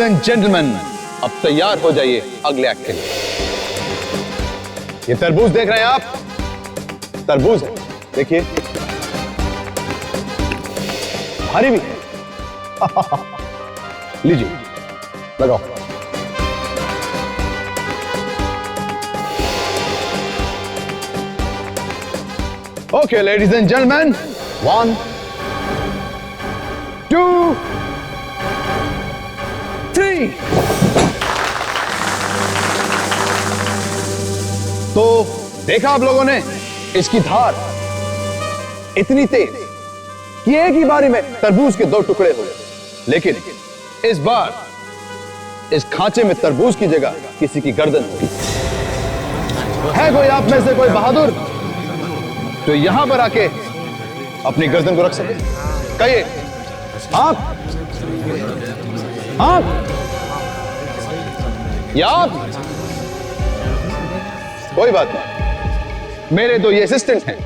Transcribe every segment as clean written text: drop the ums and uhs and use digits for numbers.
And gentleman, अब तैयार हो जाइए अगले एक्ट के लिए। ये तरबूज देख रहे हैं आप? तरबूज है, देखिए, भारी भी है। लीजिए, लगाओ। Okay ladies and gentleman, 1 2 3। तो देखा आप लोगों ने, इसकी धार इतनी तेज कि एक ही बारी में तरबूज के 2 टुकड़े हो गए। लेकिन इस बार इस खांचे में तरबूज की जगह किसी की गर्दन होगी। है कोई आप में से कोई बहादुर जो यहां पर आके अपनी गर्दन को रख सके? कहिए आप, या आप? कोई बात नहीं, मेरे तो ये असिस्टेंट हैं,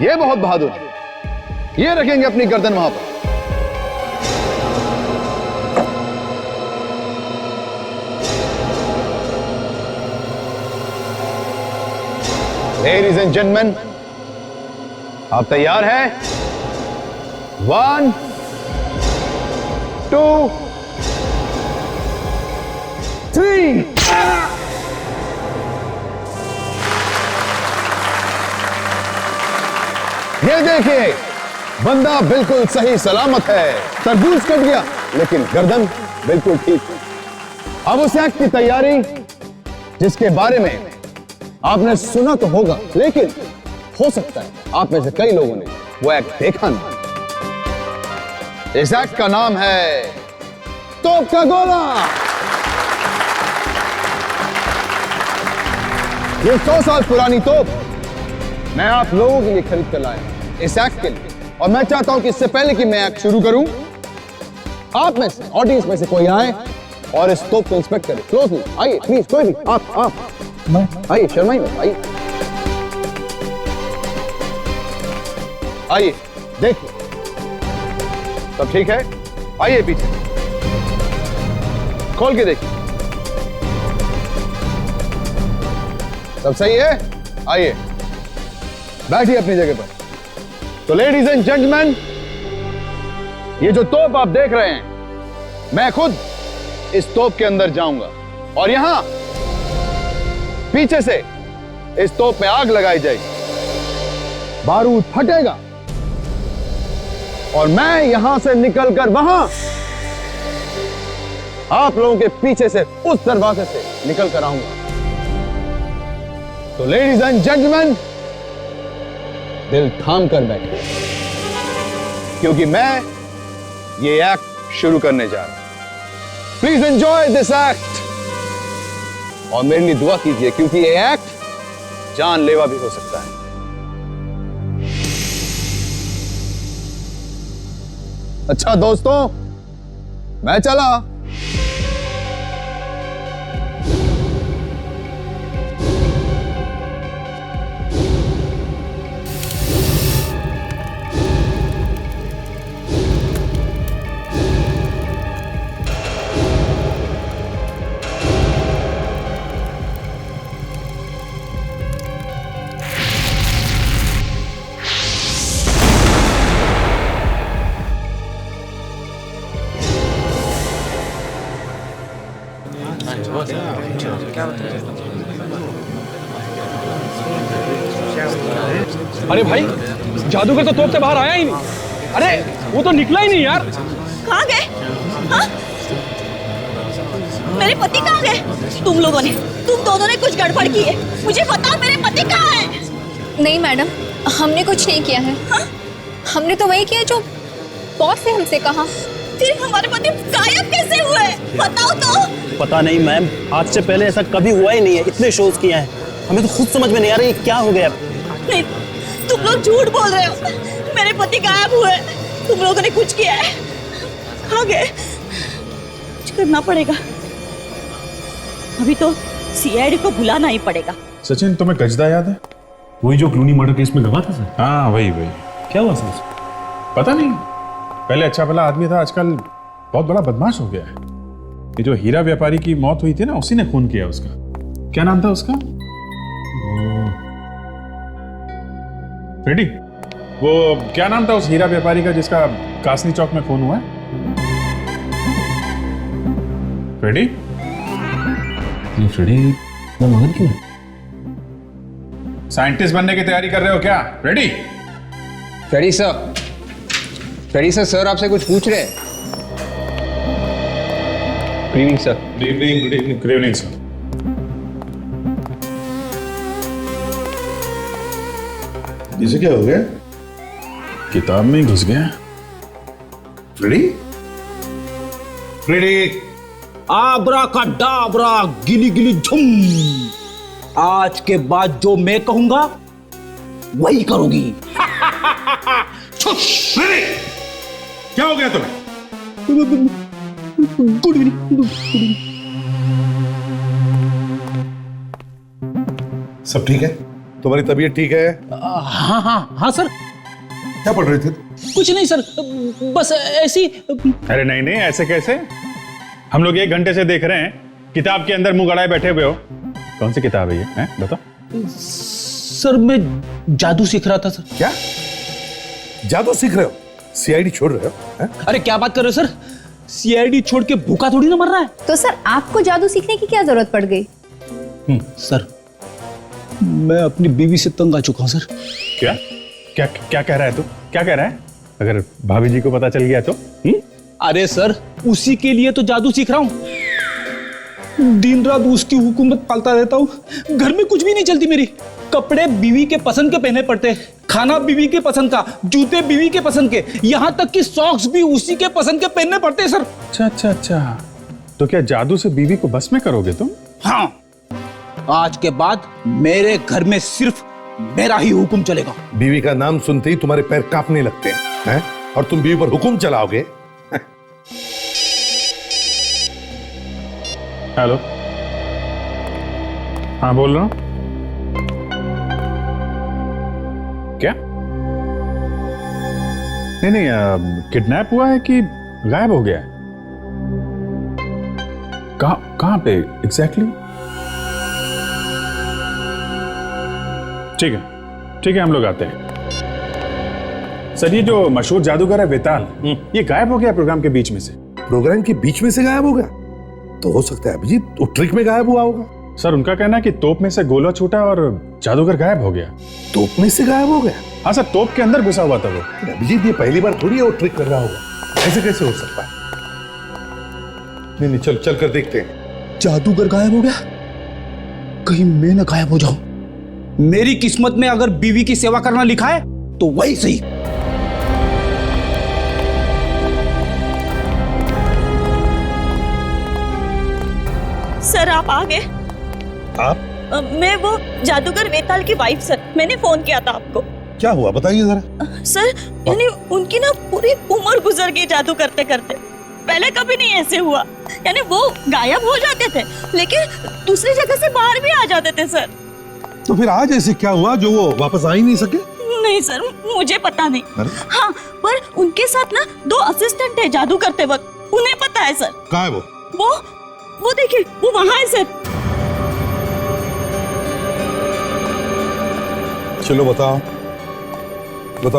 ये बहुत बहादुर हैं, ये रखेंगे अपनी गर्दन वहां पर। लेडीज एंड जेंटलमैन, आप तैयार हैं? 1 2 3। ये देखिए, बंदा बिल्कुल सही सलामत है। तरबूज कट गया लेकिन गर्दन बिल्कुल ठीक है। अब उस एक्ट की तैयारी जिसके बारे में आपने सुना तो होगा, लेकिन हो सकता है आप में से कई लोगों ने वो एक्ट देखा ना। इस एक्ट का नाम है तोप का गोला। ये 100 साल पुरानी तोप मैं आप लोगों के लिए खरीद कर लाया इस एक्ट के लिए, और मैं चाहता हूं कि इससे पहले कि मैं एक्ट शुरू करूं, आप में से, ऑडियंस में से कोई आए और इस तोप को इंस्पेक्ट करे क्लोजली। आइए प्लीज, कोई भी, आप आइए, शर्माइए मत, आइए आइए, देखिए सब ठीक है। आइए पीछे, खोल के देखिए, सब सही है। आइए बैठिए अपनी जगह पर। तो लेडीज एंड जेंटलमैन, ये जो तोप आप देख रहे हैं, मैं खुद इस तोप के अंदर जाऊंगा और यहां पीछे से इस तोप में आग लगाई जाएगी, बारूद फटेगा और मैं यहां से निकलकर वहां आप लोगों के पीछे से उस दरवाजे से निकल कर आऊंगा। तो लेडीज एंड जेंटलमैन, दिल थाम कर बैठे, क्योंकि मैं ये एक्ट शुरू करने जा रहा हूं। प्लीज एंजॉय दिस एक्ट और मेरे लिए दुआ कीजिए, क्योंकि ये एक्ट जानलेवा भी हो सकता है। अच्छा दोस्तों, मैं चला। अरे भाई, जादूगर तो तोप से बाहर आया ही नहीं। अरे वो तो निकला ही नहीं यार। कहाँ गए? हाँ? मेरे पति कहाँ गए? तुम दोनों ने कुछ गड़बड़ की है। मुझे बताओ, मेरे पति कहाँ है? नहीं मैडम, हमने कुछ नहीं किया है। हाँ? हमने तो वही किया जो बॉस ने हमसे कहा। फिर हमारे पति गायब कैसे हुए? बताओ तो। पता नहीं मैम, आज से पहले ऐसा कभी हुआ ही नहीं है। इतने शोज किए हैं, हमें तो खुद समझ में नहीं आ रहा ये क्या हो गया। नहीं, तुम लोग झूठ बोल रहे हो। मेरे पति गायब हुए, तुम लोगों ने कुछ किया है। कहाँ गए? कुछ करना पड़ेगा। अभी तो सीआईडी को बुलाना ही पड़ेगा। सचिन, तुम्हें गजदा याद है? वही जो क्लूनी मर्डर केस में गवा था सर। हाँ वही। क्या हुआ सर? पता नहीं, पहले अच्छा भला आदमी था, आजकल बहुत बड़ा बदमाश हो गया है। ये जो हीरा व्यापारी की मौत हुई थी ना, उसी ने खून किया उसका। क्या नाम था उसका? फ्रेडी। वो क्या नाम था उस हीरा व्यापारी का जिसका कासनी चौक में खून हुआ है? फ्रेडी? ये फ्रेडी मैं मगन क्यों? साइंटिस्ट बनने की तैयारी कर रहे हो क्या? फ्रेडी? फ्रेडी सर, सर आपसे कुछ पूछ रहे हैं। Good evening sir. Good evening sir. इसे क्या हो गया? किताब में ही घुस गया। फ्रेडी? फ्रेडी? आबरा का डाबरा गिली गिली झुम। आज के बाद जो मैं कहूंगा वही करोगी। फ्रेडी! क्या हो गया तुम्हें? Good evening. सब ठीक है? तुम्हारी तबीयत ठीक है? हाँ सर। क्या पढ़ रहे थे? कुछ नहीं सर, बस ऐसी। अरे नहीं नहीं, ऐसे कैसे? हम लोग 1 घंटे से देख रहे हैं, किताब के अंदर मुंह गड़ाए बैठे हुए हो। कौन सी किताब है ये? हैं? बताओ। सर मैं जादू सीख रहा था सर। क्या जादू सीख रहे हो? सीआईडी छोड़ रहे हो? हैं? अरे क्या बात कर रहे हो सर, सीआईडी छोड़ के भूखा थोड़ी ना मर रहा है। तो सर आपको जादू सीखने की क्या जरूरत पड़ गई? सर मैं अपनी बीवी से तंग आ चुका हूं सर। क्या क्या क्या कह रहा है तू? क्या कह रहा है? अगर भाभी जी को पता चल गया तो? अरे सर उसी के लिए तो जादू सीख रहा हूं। दिन रात उसकी हुकूमत पालता रहता हूं। घर में कुछ भी नहीं चलती मेरी। कपड़े बीवी के पसंद के पहने पड़ते, खाना बीवी के पसंद का, जूते बीवी के पसंद के, यहाँ तक कि सॉक्स भी उसी के पसंद के पहनने पड़ते हैं सर। अच्छा। तो क्या जादू से बीवी को बस में करोगे तुम? हाँ, आज के बाद मेरे घर में सिर्फ मेरा ही हुक्म चलेगा। बीवी का नाम सुनते ही तुम्हारे पैर कांपने लगते हैं, और तुम बीवी पर हुक्म चलाओगे? हेलो, हाँ बोल रहा हूं। क्या? नहीं, किडनैप हुआ है कि गायब हो गया है? कहां पे एग्जैक्टली? ठीक है, हम लोग आते हैं। सर ये जो मशहूर जादूगर है वेताल, ये गायब हो गया प्रोग्राम के बीच में से। प्रोग्राम के बीच में से गायब हो गया? तो हो सकता है अभिजीत वो ट्रिक में गायब हुआ होगा। सर उनका कहना है कि तोप में से गोला छूटा और जादूगर गायब हो गया। तोप में से गायब हो गया? हाँ सर, तोप के अंदर घुसा हुआ था वो। अभिजीत ये पहली बार थोड़ी है वो ट्रिक कर रहा होगा, ऐसे कैसे हो सकता है? नहीं, चल कर देखते हैं। जादूगर गायब हो गया? कहीं मैं ना गायब हो जाऊं। मेरी किस्मत में अगर बीवी की सेवा करना लिखा है तो वही सही। सर आप आ गए? आप? मैं वो जादूगर वेताल की वाइफ सर, मैंने फोन किया था आपको। क्या हुआ बताइए जरा। सर यानी उनकी ना पूरी उम्र गुजर गई जादू करते करते। पहले कभी नहीं ऐसे हुआ। यानी वो गायब हो जाते थे लेकिन दूसरी जगह से बाहर भी आ जाते थे सर। तो फिर आज ऐसे क्या हुआ जो वो वापस आ ही नहीं सके? नहीं सर, मुझे पता नहीं। हाँ, पर उनके साथ ना 2 असिस्टेंट है जादू करते वक्त, उन्हें पता है सर। कहाँ है वो देखिए, वो वहां है सर। चलो बताओ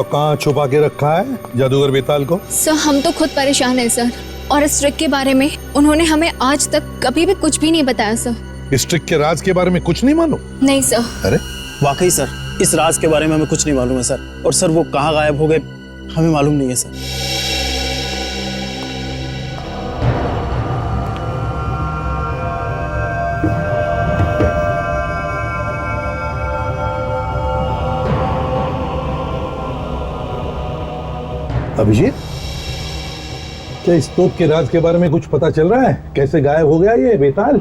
कहाँ छुपा के रखा है जादूगर वेताल को? सर हम तो खुद परेशान हैं सर, और इस ट्रिक के बारे में उन्होंने हमें आज तक कभी भी कुछ भी नहीं बताया सर। इस ट्रिक के राज के बारे में कुछ नहीं मालूम? नहीं सर। अरे वाकई सर, इस राज के बारे में हमें कुछ नहीं मालूम है सर। और सर वो कहाँ गायब हो गए हमें मालूम नहीं है सर। अभिजीत, क्या इस तोप के राज के बारे में कुछ पता चल रहा है? कैसे गायब हो गया ये वेताल?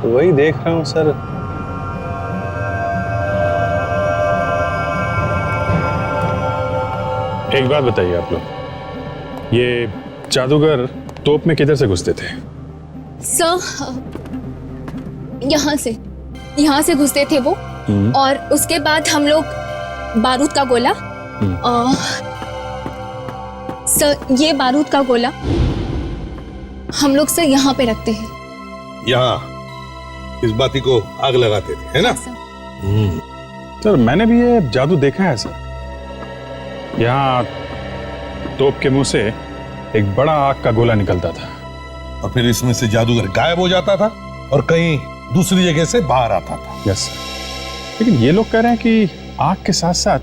तो वही देख रहा हूं सर। एक बात बताइए आप लोग, ये जादूगर तोप में किधर से घुसते थे? सर यहाँ से घुसते थे वो, और उसके बाद हम लोग बारूद का गोला, सर ये बारूद का गोला हम लोग सर यहाँ पे रखते हैं। यहाँ इस बाती को आग लगाते थे, है ना? सर मैंने भी ये जादू देखा है सर। यहाँ तोप के मुंह से एक बड़ा आग का गोला निकलता था और फिर इसमें से जादूगर गायब हो जाता था और कहीं दूसरी जगह से बाहर आता था। Yes sir. लेकिन ये लोग कह रहे हैं कि आग के साथ साथ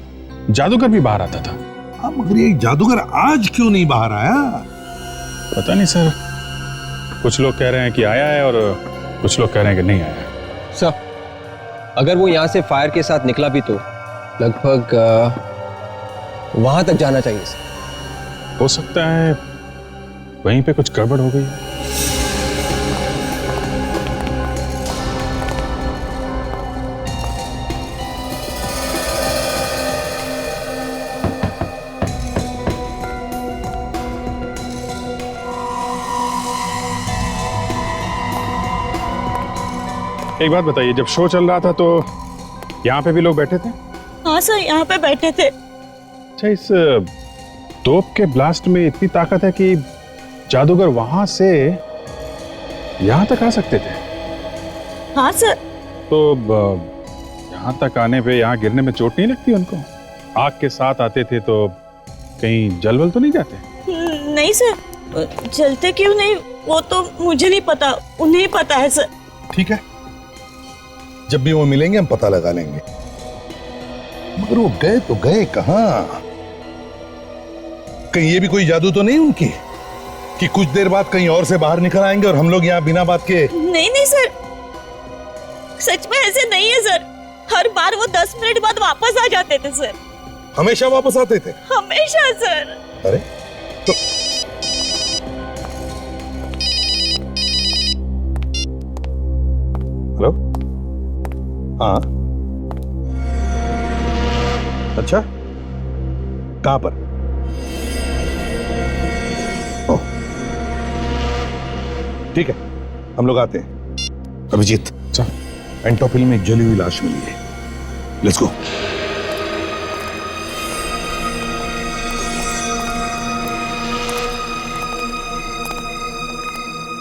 जादूगर भी बाहर आता था। हाँ, मगर ये जादूगर आज क्यों नहीं बाहर आया? पता नहीं सर, कुछ लोग कह रहे हैं कि आया है और कुछ लोग कह रहे हैं कि नहीं आया। सर, अगर वो यहाँ से फायर के साथ निकला भी तो लगभग वहां तक जाना चाहिए सर। हो सकता है वहीं पे कुछ गड़बड़ हो गई। एक बात बताइए, जब शो चल रहा था तो यहाँ पे भी लोग बैठे थे? हाँ सर, यहाँ पे बैठे थे। अच्छा, इस तोप के ब्लास्ट में इतनी ताकत है कि जादूगर वहां से यहाँ तक आ सकते थे? हाँ सर। तो यहाँ तक आने पे, यहाँ गिरने में चोट नहीं लगती उनको? आग के साथ आते थे तो कहीं जल-वल तो नहीं जाते? नहीं सर, जलते क्यों नहीं वो तो मुझे नहीं पता, उन्हें पता है सर। ठीक है, जब भी वो मिलेंगे हम पता लगा लेंगे। मगर वो गए तो गए कहां? कहीं ये भी कोई जादू तो नहीं उनकी कि कुछ देर बाद कहीं और से बाहर निकल आएंगे और हम लोग यहाँ बिना बात के? नहीं नहीं सर, सच में ऐसे नहीं है सर। हर बार वो 10 मिनट बाद वापस आ जाते थे सर। हमेशा वापस आते थे? हमेशा सर। अरे तो हेलो, हाँ, अच्छा, कहां पर? ओह, ठीक है, हम लोग आते हैं। अभिजीत, एंटोपिल में एक जली हुई लाश मिली है, लेट्स गो।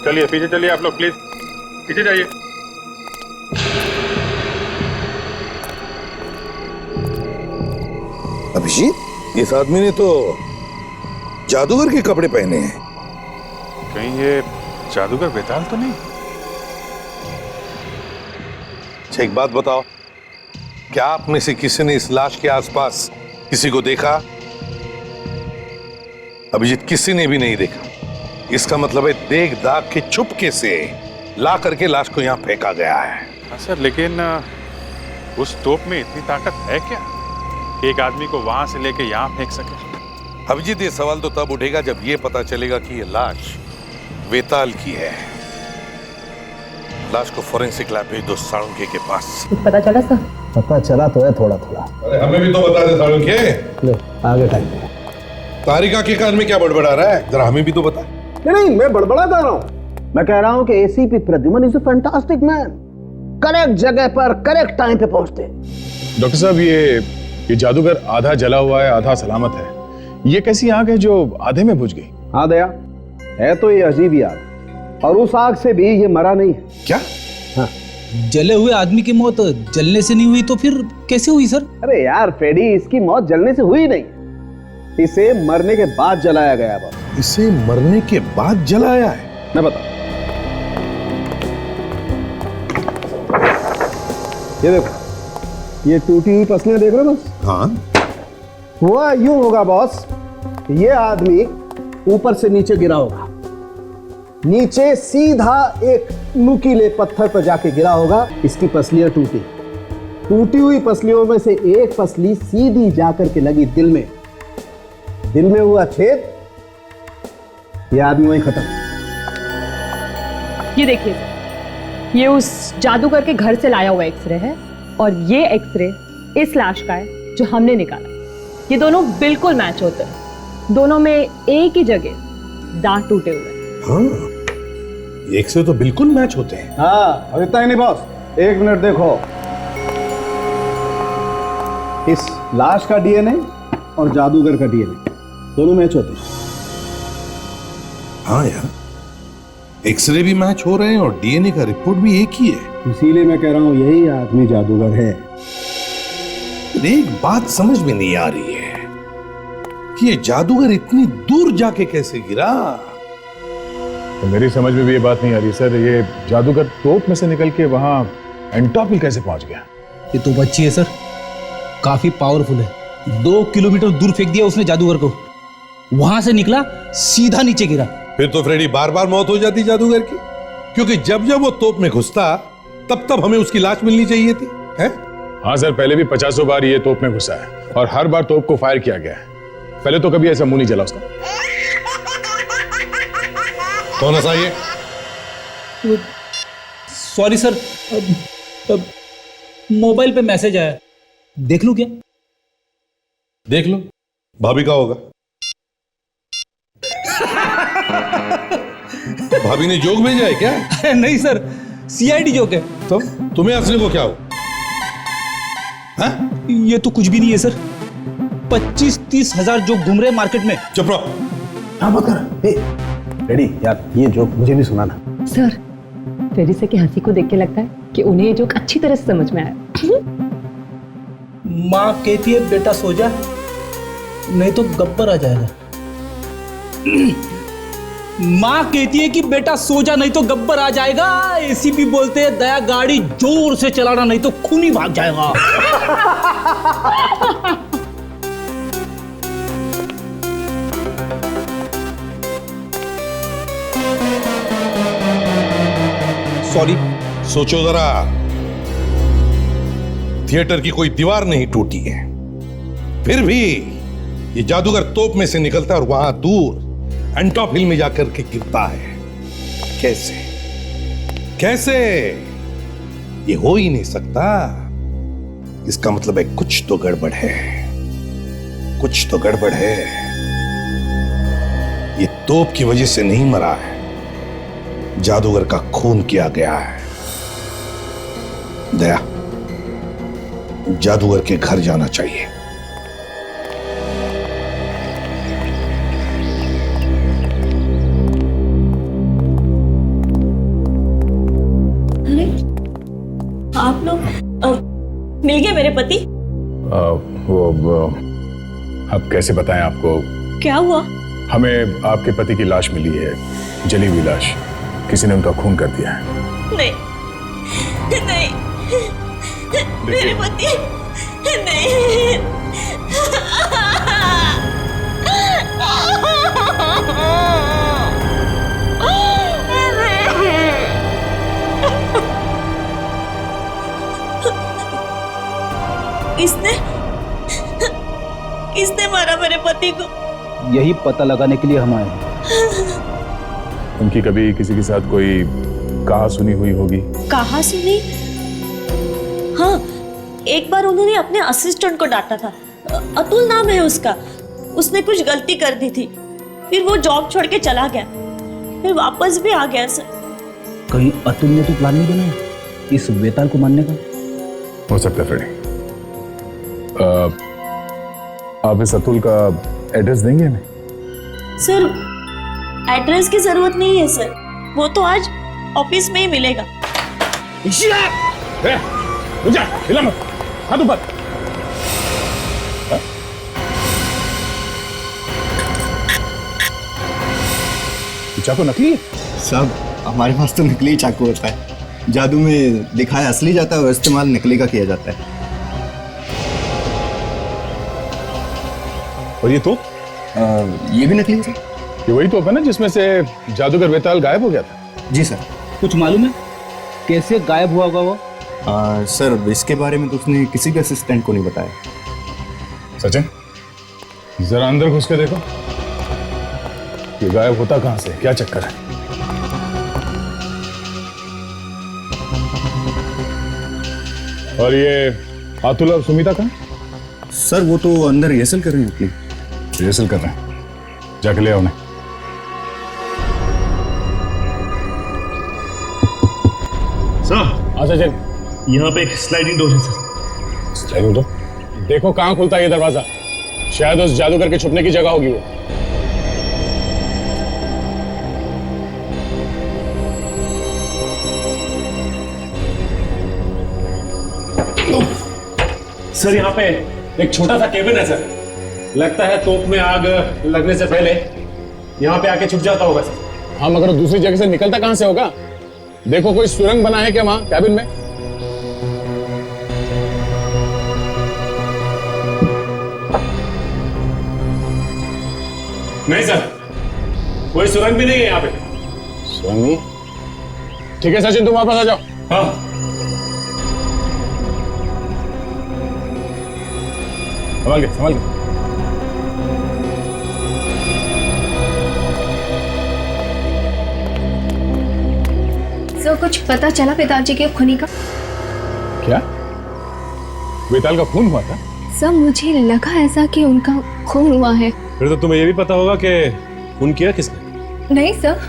चलिए पीछे चलिए आप लोग, प्लीज पीछे जाइए। अभिजीत, इस आदमी ने तो जादूगर के कपड़े पहने हैं। कहीं ये जादूगर बेताल तो नहीं? अच्छा, एक बात बताओ, क्या आप में से किसी ने इस लाश के आसपास किसी को देखा? अभिजीत, किसी ने भी नहीं देखा। इसका मतलब है देख दाग के चुपके से ला करके लाश को यहाँ फेंका गया है। हाँ सर, लेकिन उस तोप में इतनी ताकत है क्या कि एक आदमी को वहां से लेके यहाँ फेंक सके? अभिजीत, ये सवाल तो तब उठेगा जब ये पता चलेगा कि ये लाश वेताल की है। लाश को फोरेंसिक लैब भेज दो साळुंखे के पास। पता चला सर? पता चला तो है थोड़ा थोड़ा। अरे हमें भी तो बता दे साळुंखे। ले आगे टाइम। तारिका के कान में क्या बड़बड़ा रहा है, जरा हमें भी तो बता। नहीं, मैं बड़बड़ा कर रहा हूँ। मैं कह रहा हूँ कि ACP Pradyuman is a fantastic man. Correct जगह पर करेक्ट टाइम पे पहुंचते। डॉक्टर साहब, ये जादूगर आधा जला हुआ है, आधा सलामत है। ये कैसी आग है जो आधे में बुझ गई? हाँ दया, है तो ये अजीब ही आग, और उस आग से भी ये मरा नहीं है। क्या? हाँ, जले हुए आदमी की मौत जलने से नहीं हुई तो फिर कैसे हुई सर? अरे यार फ्रेडी, इसकी मौत जलने से हुई नहीं, इसे मरने के बाद जलाया गया है। इसे मरने के बाद जलाया है? मैं बता, ये देखो, ये टूटी हुई पसलियां देख रहे हो बस? हाँ। हुआ यूं होगा बॉस, ये आदमी ऊपर से नीचे गिरा होगा, नीचे सीधा एक नुकीले पत्थर पर जाके गिरा होगा। इसकी पसलियां टूटी हुई पसलियों में से एक पसली सीधी जाकर के लगी दिल में हुआ छेद, ये आदमी वहीं खत्म। ये देखिए, ये उस जादूगर के घर से लाया हुआ एक्सरे है और ये एक्सरे इस लाश का है जो हमने निकाला। ये दोनों बिल्कुल मैच होते हैं, दोनों में एक ही जगह दांत टूटे हुए हैं। हाँ, एक से तो बिल्कुल मैच होते हैं। हाँ, और इतना ही नहीं बॉस, एक मिनट देखो, इस लाश का डीएनए और जादूगर का डीएनए दोनों मैच होते हैं। हाँ यार, एक्सरे भी मैच हो रहे हैं और डीएनए का रिपोर्ट भी एक ही है। इसीलिए मैं कह रहा हूं यही आदमी जादूगर है। एक बात समझ में नहीं आ रही है कि ये जादूगर इतनी दूर जाके कैसे गिरा। तो मेरी समझ में भी ये बात नहीं आ रही सर, ये जादूगर तोप में से निकल के वहां एंटॉप हिल कैसे पहुंच गया? ये तो बच्ची है सर, काफी पावरफुल है। 2 किलोमीटर दूर फेंक दिया उसने जादूगर को, वहां से निकला सीधा नीचे गिरा। फिर तो फ्रेडी बार बार मौत हो जाती जादूगर की, क्योंकि जब जब वो तोप में घुसता तब तब हमें उसकी लाश मिलनी चाहिए थी, है? हाँ सर, पहले भी 50 बार ये तोप में घुसा है और हर बार तोप को फायर किया गया है। पहले तो कभी ऐसा मुंह नहीं जला उसका। कौन ऐसा ये? सॉरी सर, मोबाइल पे मैसेज आया, देख लूं क्या? देख लो, भाभी का होगा। भाभी ने जोक भेजा है क्या? नहीं सर, सीआईडी जोक है। तो तुम्हें हंसने को क्या हो? हाँ? ये तो कुछ भी नहीं है सर, 25-30 हजार जोक घूम रहे मार्केट में। चुप रहो। हाँ मत कर। रेडी यार, ये जोक मुझे भी सुनाना। सर, फेरिसा की हंसी को देख के लगता है कि उन्हें ये जोक अच्छी तरह से समझ में आया। माँ कहती है बेटा सो जा, नहीं तो गब्बर आ जाएगा। माँ कहती है कि बेटा सो जा नहीं तो गब्बर आ जाएगा। एसीपी बोलते हैं दया गाड़ी जोर से चलाना नहीं तो खून ही भाग जाएगा। सॉरी। सोचो जरा, थिएटर की कोई दीवार नहीं टूटी है, फिर भी ये जादूगर तोप में से निकलता है और वहां दूर एंटॉप हिल में जाकर के गिरता है। कैसे कैसे? ये हो ही नहीं सकता। इसका मतलब है कुछ तो गड़बड़ है, कुछ तो गड़बड़ है। ये तोप की वजह से नहीं मरा है, जादूगर का खून किया गया है। दया, जादूगर के घर जाना चाहिए। अरे आप लोग मिल गए मेरे पति? अब कैसे बताएं आपको? क्या हुआ? हमें आपके पति की लाश मिली है, जली हुई लाश। किसी ने उनका खून कर दिया है। नहीं नहीं, मेरे पति नहीं। किसने मारा मेरे पति को? यही पता लगाने के लिए हम आए हैं। उनकी कभी किसी के साथ कोई कहा सुनी हुई होगी? कहा सुनी? हाँ, एक बार उन्होंने अपने असिस्टेंट को डांटा था। अतुल नाम है उसका। उसने कुछ गलती कर दी थी, फिर वो जॉब छोड़ के चला गया, फिर वापस भी आ गया सर। कहीं अतुल ने तो प्लान नहीं बनाया इस वेताल को मारने का? हो सकता है फ्रेडी। आप इस अतुल का एड्रेस देंगे हमें? सर, एड्रेस की जरूरत नहीं है सर, वो तो आज ऑफिस में ही मिलेगा। हिला मत, हाथ ऊपर। चाकू नकली है? साहब, हमारे पास तो नकली चाकू होता है। जादू में दिखाया असली जाता है और इस्तेमाल नकली का किया जाता है। और ये तो ये भी नकली है सर। ये वही तोप है ना जिसमें से जादूगर वेताल गायब हो गया था? जी सर। कुछ मालूम है कैसे गायब हुआ होगा वो? सर, इसके बारे में तो उसने किसी भी असिस्टेंट को नहीं बताया। सचिन, जरा अंदर घुस के देखो, ये गायब होता कहां से, क्या चक्कर है? और ये अतुल और सुमिता कहां? सर, वो तो अंदर रिहर्सल कर रहे हैं अपनी। रिहर्सल कर रहे हैं, जाके ले आओ उन्हें। सचिन, यहाँ पे एक स्लाइडिंग डोर है सर। Sliding door? देखो कहां खुलता है ये दरवाजा। शायद उस जादूगर के छुपने की जगह होगी वो। सर यहाँ पे एक छोटा सा केबिन है सर। लगता है तोप में आग लगने से पहले यहाँ पे आके छुप जाता होगा सर। हाँ, मगर दूसरी जगह से निकलता कहां से होगा? देखो कोई सुरंग बना है क्या वहां कैबिन में? नहीं सर, कोई सुरंग भी नहीं है यहाँ पे। सुरंग नहीं? ठीक है सचिन, तुम वापस आ जाओ। हाँ संभाल के, संभाल के। सर कुछ पता चला पिताजी के खूनी का? क्या? वेताल का खून हुआ था? सर मुझे लगा ऐसा कि उनका खून हुआ है। फिर तो तुम्हें ये भी पता होगा कि खून किया किसने? नहीं सर,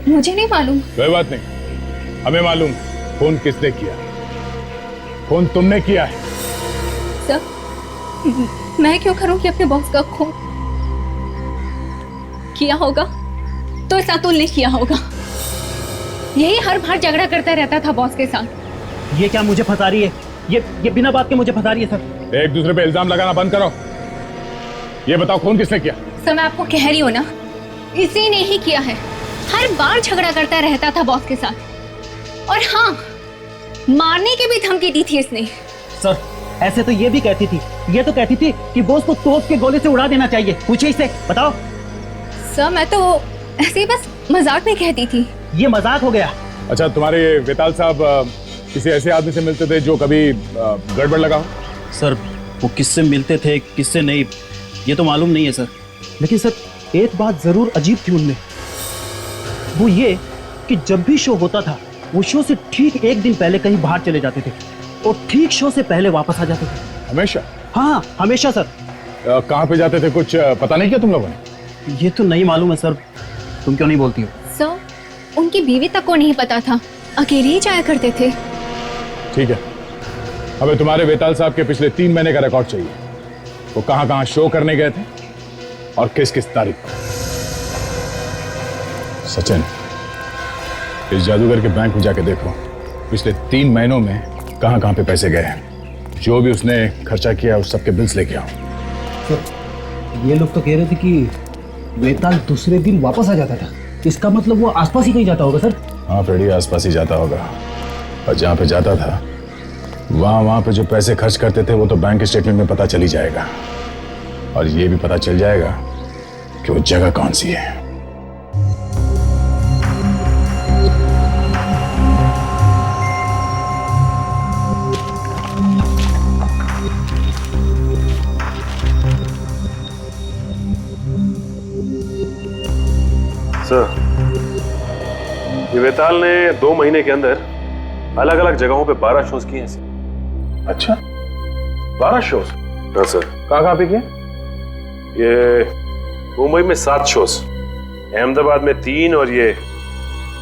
मुझे नहीं मालूम। कोई बात नहीं, हमें मालूम खून किसने किया। खून तुमने किया है। सर मैं क्यों करूंगी अपने बॉस का खून? किया होगा तो ऐसा तो नहीं किया होगा। यही हर बार झगड़ा करता रहता था बॉस के साथ। ये क्या मुझे फंसा रही है? ये बिना बात के मुझे फंसा रही है सर। एक दूसरे पे इल्जाम लगाना बंद करो। ये बताओ खून किसने किया? सर मैं आपको कह रही हूँ ना, इसी ने ही किया है। हर बार झगड़ा करता रहता था बॉस के साथ। और हाँ, मारने की भी धमकी दी थी इसने। सर ऐसे तो ये भी कहती थी, ये तो कहती थी कि बॉस को तोप के गोले से उड़ा देना चाहिए। पूछिए इसे, बताओ। सर मैं तो ऐसे ही बस मजाक में कहती थी। ये मजाक हो गया। अच्छा, तुम्हारे वेताल साहब किसी ऐसे आदमी से मिलते थे जो कभी गड़बड़ लगा हो? सर वो किससे मिलते थे किससे नहीं ये तो मालूम नहीं है सर। लेकिन सर एक बात जरूर अजीब थी उनमें, वो ये कि जब भी शो होता था वो शो से ठीक एक दिन पहले कहीं बाहर चले जाते थे और ठीक शो से पहले वापस आ जाते थे। हमेशा? हाँ हमेशा सर। कहाँ पे जाते थे कुछ पता नहीं किया तुम लोगों ने? ये तो नहीं मालूम है सर। तुम क्यों नहीं बोलती हो? सर उनकी बीवी तक को नहीं पता था, अकेले ही जाया करते थे। ठीक है, हमें तुम्हारे वेताल साहब के पिछले 3 महीने का रिकॉर्ड चाहिए। वो कहां कहां शो करने गए थे और किस किस तारीख को। सचिन, इस जादूगर के बैंक में जाके देखो पिछले 3 महीनों में कहां कहां पे पैसे गए हैं। जो भी उसने खर्चा किया उस सबके बिल्स लेके आओ। सर ये लोग तो कह रहे थे कि वेताल दूसरे दिन वापस आ जाता था। इसका मतलब वो आसपास ही कहीं जाता होगा सर। हाँ फ्रेडी, आसपास ही जाता होगा। और जहाँ पे जाता था वहाँ पे जो पैसे खर्च करते थे वो तो बैंक स्टेटमेंट में पता चल ही जाएगा। और ये भी पता चल जाएगा कि वो जगह कौन सी है। सर ये वेताल ने 2 महीने के अंदर अलग अलग जगहों पे 12 शोज किए हैं सर। अच्छा, 12 शोज? हाँ सर। कहाँ पे किए? ये मुंबई में 7 शोज, अहमदाबाद में 3 और ये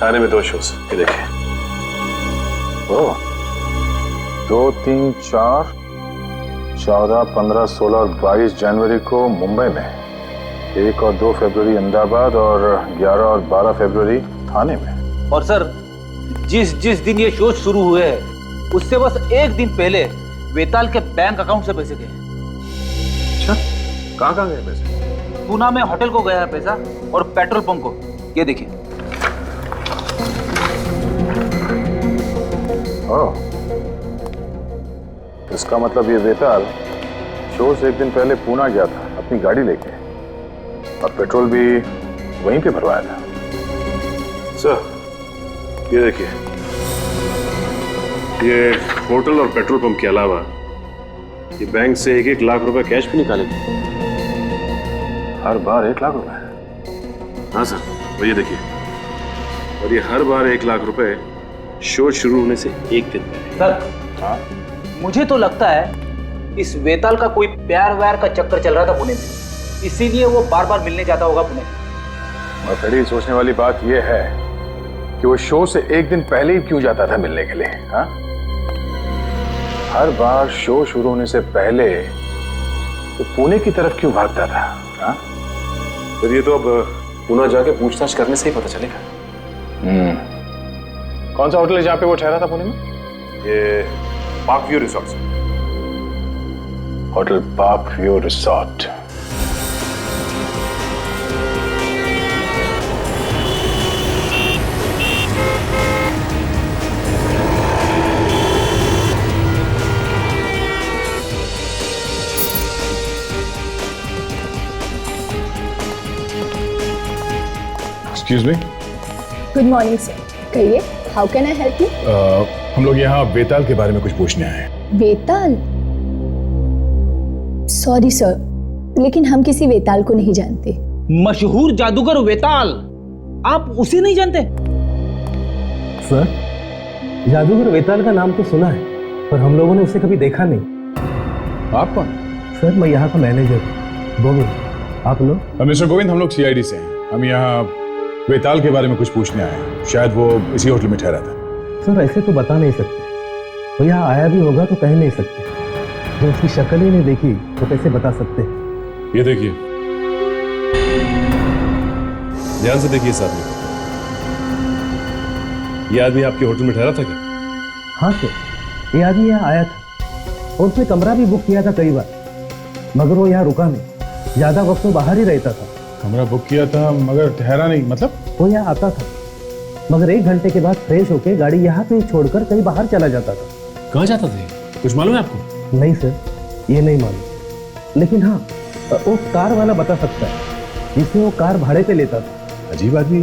थाने में 2 शोज। ये देखिए। ओह, 2, 3, 4, 14, 15, 16 और 22 जनवरी को मुंबई में, 1 और 2 फरवरी अहमदाबाद और 11 और 12 फरवरी थाने में। और सर जिस दिन ये शो शुरू हुए हैं उससे बस एक दिन पहले वेताल के बैंक अकाउंट से पैसे गए। अच्छा, कहाँ गए पैसे? पूना में होटल को गया है पैसा और पेट्रोल पंप को। ये देखिए। ओह, इसका मतलब ये वेताल शो से एक दिन पहले पूना गया था अपनी गाड़ी लेके और पेट्रोल भी वहीं पे भरवाया था। सर ये देखिए, ये होटल और पेट्रोल पंप के अलावा ये बैंक से 1-1 लाख रुपए कैश भी निकाले थे। हर बार 1 लाख रुपए? हाँ सर, और ये देखिए, और ये हर बार 1 लाख रुपए शो शुरू होने से एक दिन पहले। सर हाँ, मुझे तो लगता है इस वेताल का कोई प्यार व्यार का चक्कर चल रहा था पुणे में, इसीलिए वो बार बार मिलने जाता होगा पुणे। और बड़ी सोचने वाली बात यह है कि वो शो से एक दिन पहले ही क्यों जाता था मिलने के लिए। हाँ, हर बार शो शुरू होने से पहले तो पुणे की तरफ क्यों भागता था? हाँ, तो ये तो अब पुणे जाके पूछताछ करने से ही पता चलेगा। कौन सा होटल है जहाँ पे वो ठहरा था पुणे में? ये Park View Resort. Hotel Park View Resort. Excuse me, good morning sir, कहिए, how can I help you? हम लोग यहाँ वेताल के बारे में कुछ पूछने आए हैं। वेताल? सॉरी सर, लेकिन हम किसी वेताल को नहीं जानते। मशहूर जादूगर वेताल, आप उसे नहीं जानते? सर, जादूगर वेताल का नाम तो सुना है, पर हम लोगों ने उसे कभी देखा नहीं। आप कौन? सर, मैं यहाँ का मैनेजर हूँ, गोविंद। आप लोग? मिस्टर गोविंद, हम लोग सीआईडी से हैं। हम यहाँ वेताल के बारे में कुछ पूछने आए हैं। शायद वो इसी होटल में ठहरा था। सर, ऐसे तो बता नहीं सकते, वो यहाँ आया भी होगा तो कह नहीं सकते। जो उसकी शक्ल ही नहीं देखी तो कैसे बता सकते? ये देखिए, ध्यान से देखिए साथ में। ये आदमी आपके होटल में ठहरा था क्या? हाँ सर, ये आदमी यहाँ आया था और उसने कमरा भी बुक किया था कई बार, मगर वो यहाँ रुका नहीं। ज्यादा वक्त तो बाहर ही रहता था। कमरा बुक किया था मगर ठहरा नहीं, मतलब? वो यहाँ आता था, मगर 1 घंटे के बाद फ्रेश होके गाड़ी यहाँ पे छोड़कर कहीं बाहर चला जाता था। कहाँ जाता था? कुछ मालूम है आपको? नहीं सर, ये नहीं मालूम, लेकिन हाँ, वो कार वाला बता सकता है जिसमें वो कार भाड़े पे लेता था। अजीब आदमी,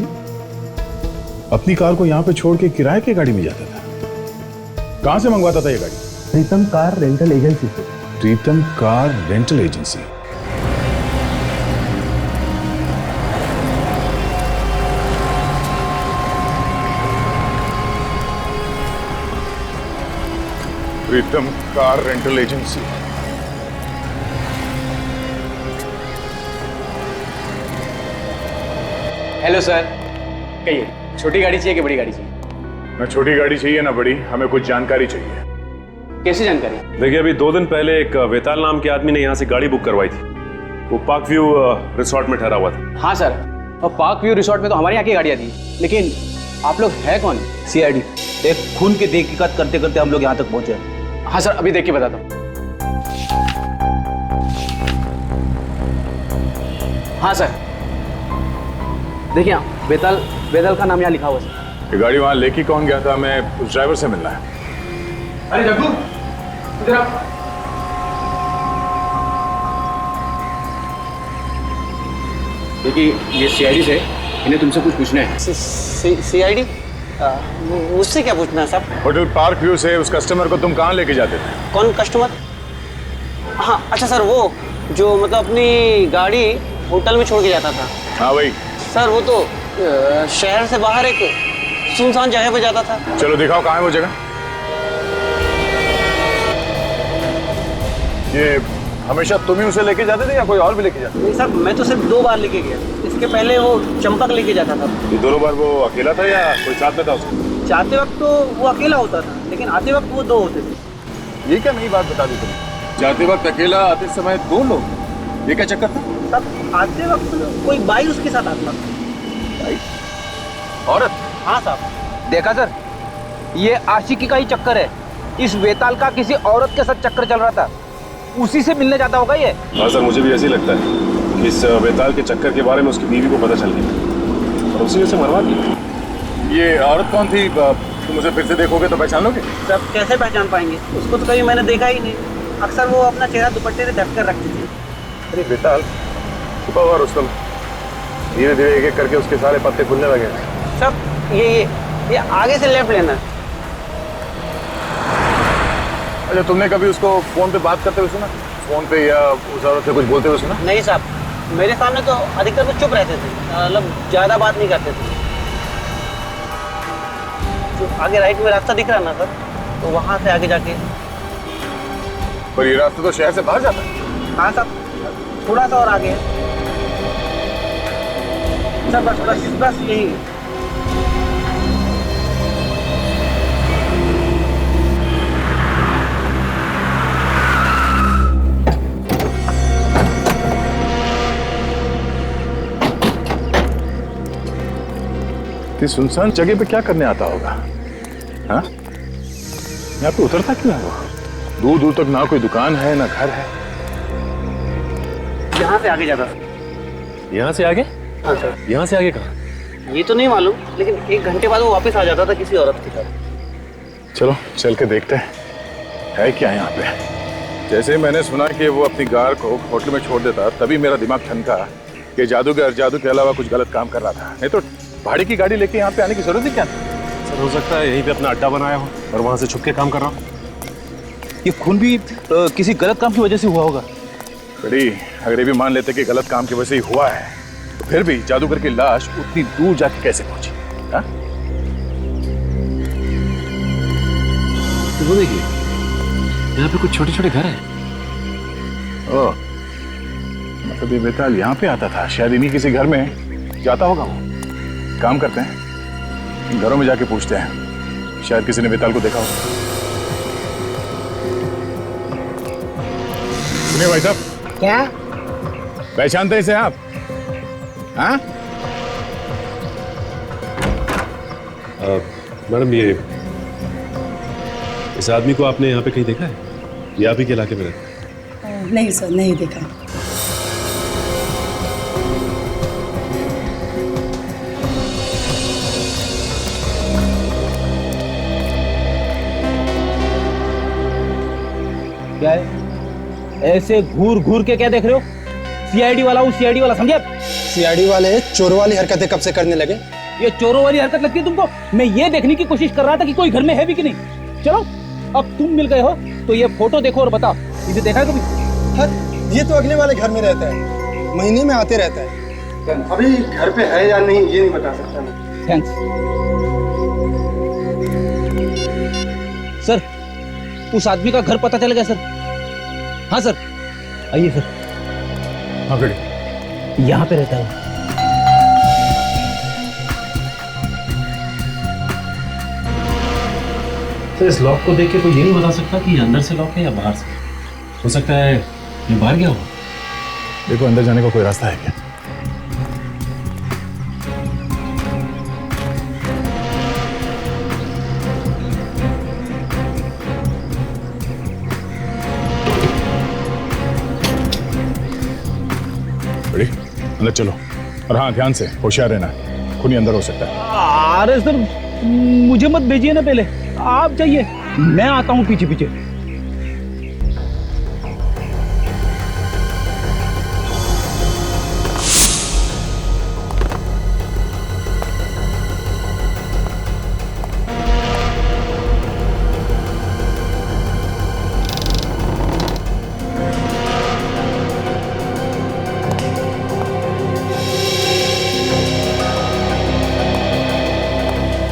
अपनी कार को यहाँ पे छोड़ के किराए की गाड़ी में जाता था। कहाँ से मंगवाता था ये गाड़ी? प्रीतम कार रेंटल एजेंसी से। Pritam car rental agency. Pritam car rental agency. Hello sir, कहिए, छोटी गाड़ी चाहिए कि बड़ी गाड़ी चाहिए? ना छोटी गाड़ी चाहिए ना बड़ी, हमें कुछ जानकारी चाहिए। कैसी जानकारी? देखिए, अभी 2 दिन पहले एक वेताल नाम के आदमी ने यहाँ से गाड़ी बुक करवाई थी। वो पार्क व्यू रिसोर्ट में ठहरा हुआ था। हाँ सर, और पार्क व्यू रिसोर्ट में तो हमारे यहाँ की गाड़ियाँ थी, लेकिन आप लोग है कौन? सीआईडी। एक खून की तहकीकात करते करते हम लोग यहाँ तक पहुंचे। हाँ सर, अभी देख के बताता हूँ। हाँ सर, देखिए, वेताल का नाम यहाँ लिखा हुआ है। ये गाड़ी वहां लेके कौन गया था? हमें उस ड्राइवर से मिलना है। अरे जग्गू, इधर आ। देखिए, ये सीआईडी से, इन्हें तुमसे कुछ पूछना है। सीआईडी? मुझसे क्या पूछना है साहब? होटल पार्क व्यू से उस कस्टमर को तुम कहाँ लेके जाते थे? कौन कस्टमर? हाँ, अच्छा सर, वो जो मतलब अपनी गाड़ी होटल में छोड़ के जाता था। हाँ वही सर, वो तो शहर से बाहर एक सुनसान जगह पे जाता था। चलो दिखाओ कहाँ है वो जगह। ये हमेशा तुम ही उसे लेके जाते थे या कोई और भी लेके जाता? नहीं साहब, मैं तो सिर्फ 2 बार लेके गया। इसके पहले वो चंपक लेके जाता था। ये दोनों बार वो अकेला था या कोई साथ में था उसके? जाते वक्त तो वो अकेला होता था, लेकिन आते वक्त वो 2 होते थे। ये क्या नई बात बता दी तुमने? जाते वक्त अकेला, आते समय 2 लोग, ये क्या चक्कर था? तब आते वक्त कोई बाई उसके साथ आता था। औरत? हाँ साहब। देखा सर, ये आशिकी का ही चक्कर है। इस वेताल का किसी औरत के साथ चक्कर चल रहा था, उसी से मिलने जाता होगा ये। हाँ सर, मुझे भी ऐसे ही लगता है कि इस वेताल के चक्कर के बारे में उसकी बीवी को पता चल गया और उसी से मरवा दिया। ये औरत कौन थी? तुम उसे फिर से देखोगे तो पहचान लोगे? सब कैसे पहचान पाएंगे? उसको तो कभी मैंने देखा ही नहीं। अक्सर वो अपना चेहरा दुपट्टे से ढक कर रखती थी। अरे वेताल, छुपा हुआ रुस्तम, धीरे धीरे एक एक करके उसके सारे पत्ते खुलने लगे। सब ये आगे से लेफ्ट लेना। अच्छा, तुमने कभी उसको फोन पे बात करते हुए सुना? फोन पे या उस औरत से कुछ बोलते हुए सुना? नहीं साहब, मेरे सामने तो अधिकतर वो चुप रहते थे, मतलब ज्यादा बात नहीं करते थे। जो आगे राइट में रास्ता दिख रहा ना सर, तो वहां से आगे जाके। पर ये रास्ता तो शहर से बाहर जाता है। हाँ साहब, थोड़ा सा और आगे है सर, बस यही। इस सुनसान जगह पे क्या करने आता होगा? हाँ? यहाँ पे उतरता क्यों है वो? दूर दूर तक ना कोई दुकान है ना घर है। यहाँ से आगे जाता था। यहाँ से आगे? हाँ सर। यहाँ से आगे कहाँ? ये तो नहीं मालूम, लेकिन 1 घंटे बाद वो वापस आ जाता था किसी औरत के साथ। चलो चल के देखते हैं है क्या यहाँ पे। जैसे मैंने सुना कि वो अपनी कार को होटल में छोड़ देता, तभी मेरा दिमाग ठनका कि जादूगर जादू के अलावा कुछ गलत काम कर रहा था। नहीं तो भाड़े की गाड़ी लेके यहाँ पे आने की जरूरत ही क्या थी? सर हो सकता है यहीं पे अपना अड्डा बनाया हो और वहां से छुप के काम कर रहा हो। ये खून भी किसी गलत काम की वजह से हुआ होगा। बड़ी अगर ये भी मान लेते कि गलत काम की वजह से ही हुआ है, तो फिर भी जादूगर की लाश उतनी दूर जाके कैसे पहुंची? हाँ? तो वो देखिए यहाँ पे कुछ छोटे छोटे घर हैं। ओह, मतलब ये बेताल यहाँ पे आता था, शायद इन्हीं किसी घर में जाता होगा वो। काम करते हैं, घरों में जाके पूछते हैं, शायद किसी ने बेताल को देखा हो। सुनिए भाई साहब। क्या? पहचानते हैं इसे आप? हाँ? मैडम ये इस आदमी को आपने यहाँ पे कहीं देखा है? ये आप ही के इलाके में रहता है? नहीं सर, नहीं देखा। क्या है? ऐसे घूर घूर के क्या देख रहे हो? सीआईडी वाला हूँ, सीआईडी वाला, समझे? सीआईडी वाले चोर वाली हरकतें कब से करने लगे? ये चोरों वाली हरकत लगती है तुमको? मैं ये देखने की कोशिश कर रहा था कि कोई घर में है भी कि नहीं। चलो अब तुम मिल गए हो तो ये फोटो देखो और बताओ, इसे देखा है कभी? ये तो अगले वाले घर में रहता है, महीने में आते रहता है। अभी घर पे है या नहीं ये नहीं बता सकता मैं। Thanks sir. उस आदमी का घर पता चल गया सर। हाँ सर, आइए सर। हाँ बेटे, यहाँ पे रहता है। तो इस लॉक को देख के कोई ये नहीं बता सकता कि ये अंदर से लॉक है या बाहर से। हो सकता है ये बाहर गया हो। देखो अंदर जाने का कोई रास्ता है क्या? बड़ी अंदर चलो, और हाँ ध्यान से, होशियार रहना, खूनी अंदर हो सकता है। अरे सर मुझे मत भेजिए ना, पहले आप जाइए, मैं आता हूँ पीछे पीछे।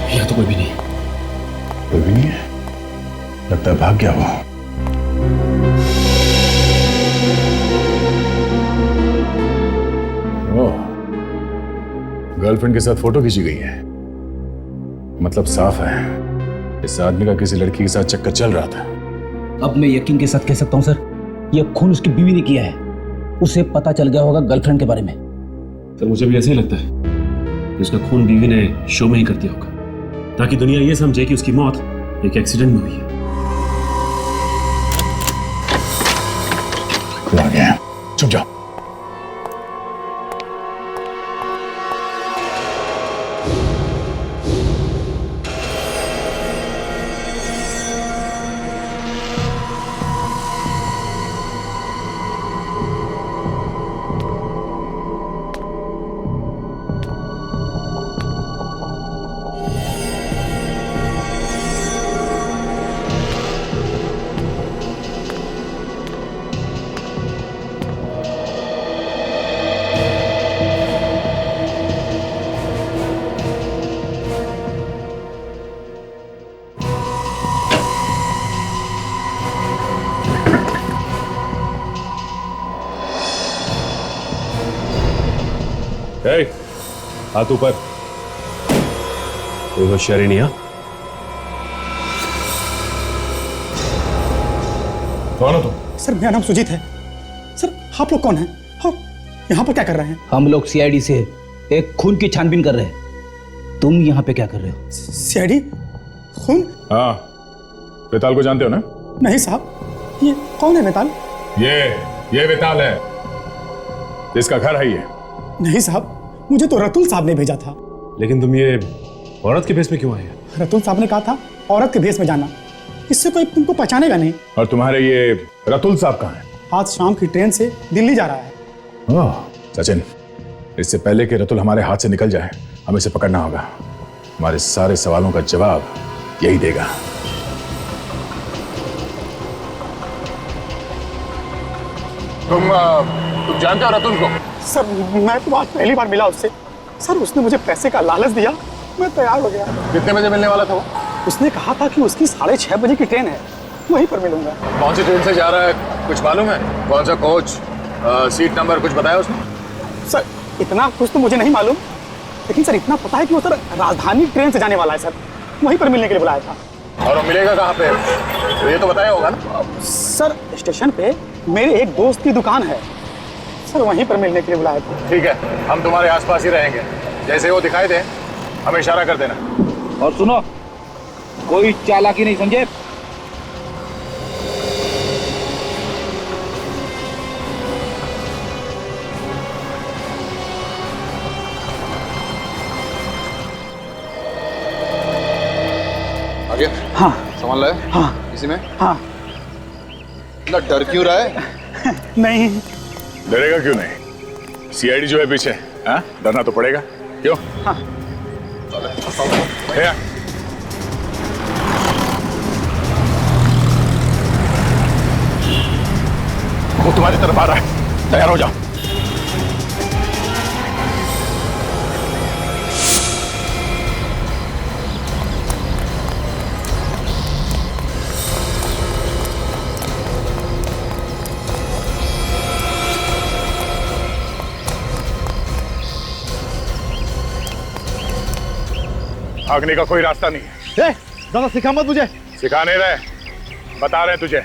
यहाँ तो कोई भी नहीं। कोई भी नहीं है, लगता है भाग गया वो। ओह, गर्लफ्रेंड के साथ फोटो खींची गई है, मतलब साफ है इस आदमी का किसी लड़की के साथ चक्कर चल रहा था। अब मैं यकीन के साथ कह सकता हूँ सर, यह खून उसकी बीवी ने किया है। उसे पता चल गया होगा गर्लफ्रेंड के बारे में। सर मुझे भी ऐसे ही लगता है कि उसका खून बीवी ने शो में ही कर दिया होगा, ताकि दुनिया ये समझे कि उसकी मौत एक एक्सीडेंट में हुई है। आ गया, चुप जाओ। हाथ ऊपर। कोई होशियारी नहीं है। कौन हो तुम? सर मेरा नाम सुजीत है। सर आप लोग कौन हैं? हाँ, यहाँ पर क्या कर रहे हैं? हम लोग सीआईडी से एक खून की छानबीन कर रहे हैं। तुम यहाँ पे क्या कर रहे हो? सीआईडी? खून? हाँ, बेताल को जानते हो ना? नहीं साहब, ये कौन है बेताल? ये बेताल है। इसका घर है ये? नहीं साहब, मुझे तो रतुल साहब ने भेजा था। लेकिन तुम ये औरत के भेष में क्यों आए? रतुल साहब ने कहा था औरत के भेष में जाना, इससे कोई तुमको पहचानेगा नहीं। और तुम्हारे ये रतुल साहब कहाँ हैं? आज शाम की ट्रेन से दिल्ली जा रहा है। ओह, सचिन, इससे पहले कि रतुल हमारे हाथ से निकल जाए हमें इसे पकड़ना होगा। हमारे सारे सवालों का जवाब यही देगा। तुम जानते हो रतुल को? सर मैं तो आज पहली बार मिला उससे। सर उसने मुझे पैसे का लालच दिया, मैं तैयार हो गया। कितने बजे मिलने वाला था वो? उसने कहा था कि उसकी 6:30 बजे की ट्रेन है, वहीं पर मिलूंगा। कौन सी ट्रेन से जा रहा है कुछ मालूम है? कौन सा कोच, सीट नंबर कुछ बताया उसने? सर इतना कुछ तो मुझे नहीं मालूम, लेकिन सर इतना पता है कि वो सर राजधानी ट्रेन से जाने वाला है सर, वहीं पर मिलने के लिए बुलाया था। और वो मिलेगा कहाँ पे? तो ये तो बताया होगा ना? सर स्टेशन पे मेरे एक दोस्त की दुकान है सर, वहीं पर मिलने के लिए बुलाया था। ठीक है, हम तुम्हारे आसपास ही रहेंगे, जैसे वो दिखाई दे हमें इशारा कर देना। और सुनो, कोई चालाकी नहीं, समझे? आगे? हाँ। सामान लाए? हाँ। इसी में? हाँ। इतना डर क्यों रहा है? नहीं। डरेगा क्यों नहीं? सीआईडी जो है पीछे, हाँ? डरना तो पड़ेगा। क्यों? हाँ। वो तुम्हारी तरफ आ रहा है, तैयार हो जाओ। भागने का कोई रास्ता नहीं है। दादा सिखा मत मुझे। सिखा नहीं रहे, बता रहे तुझे।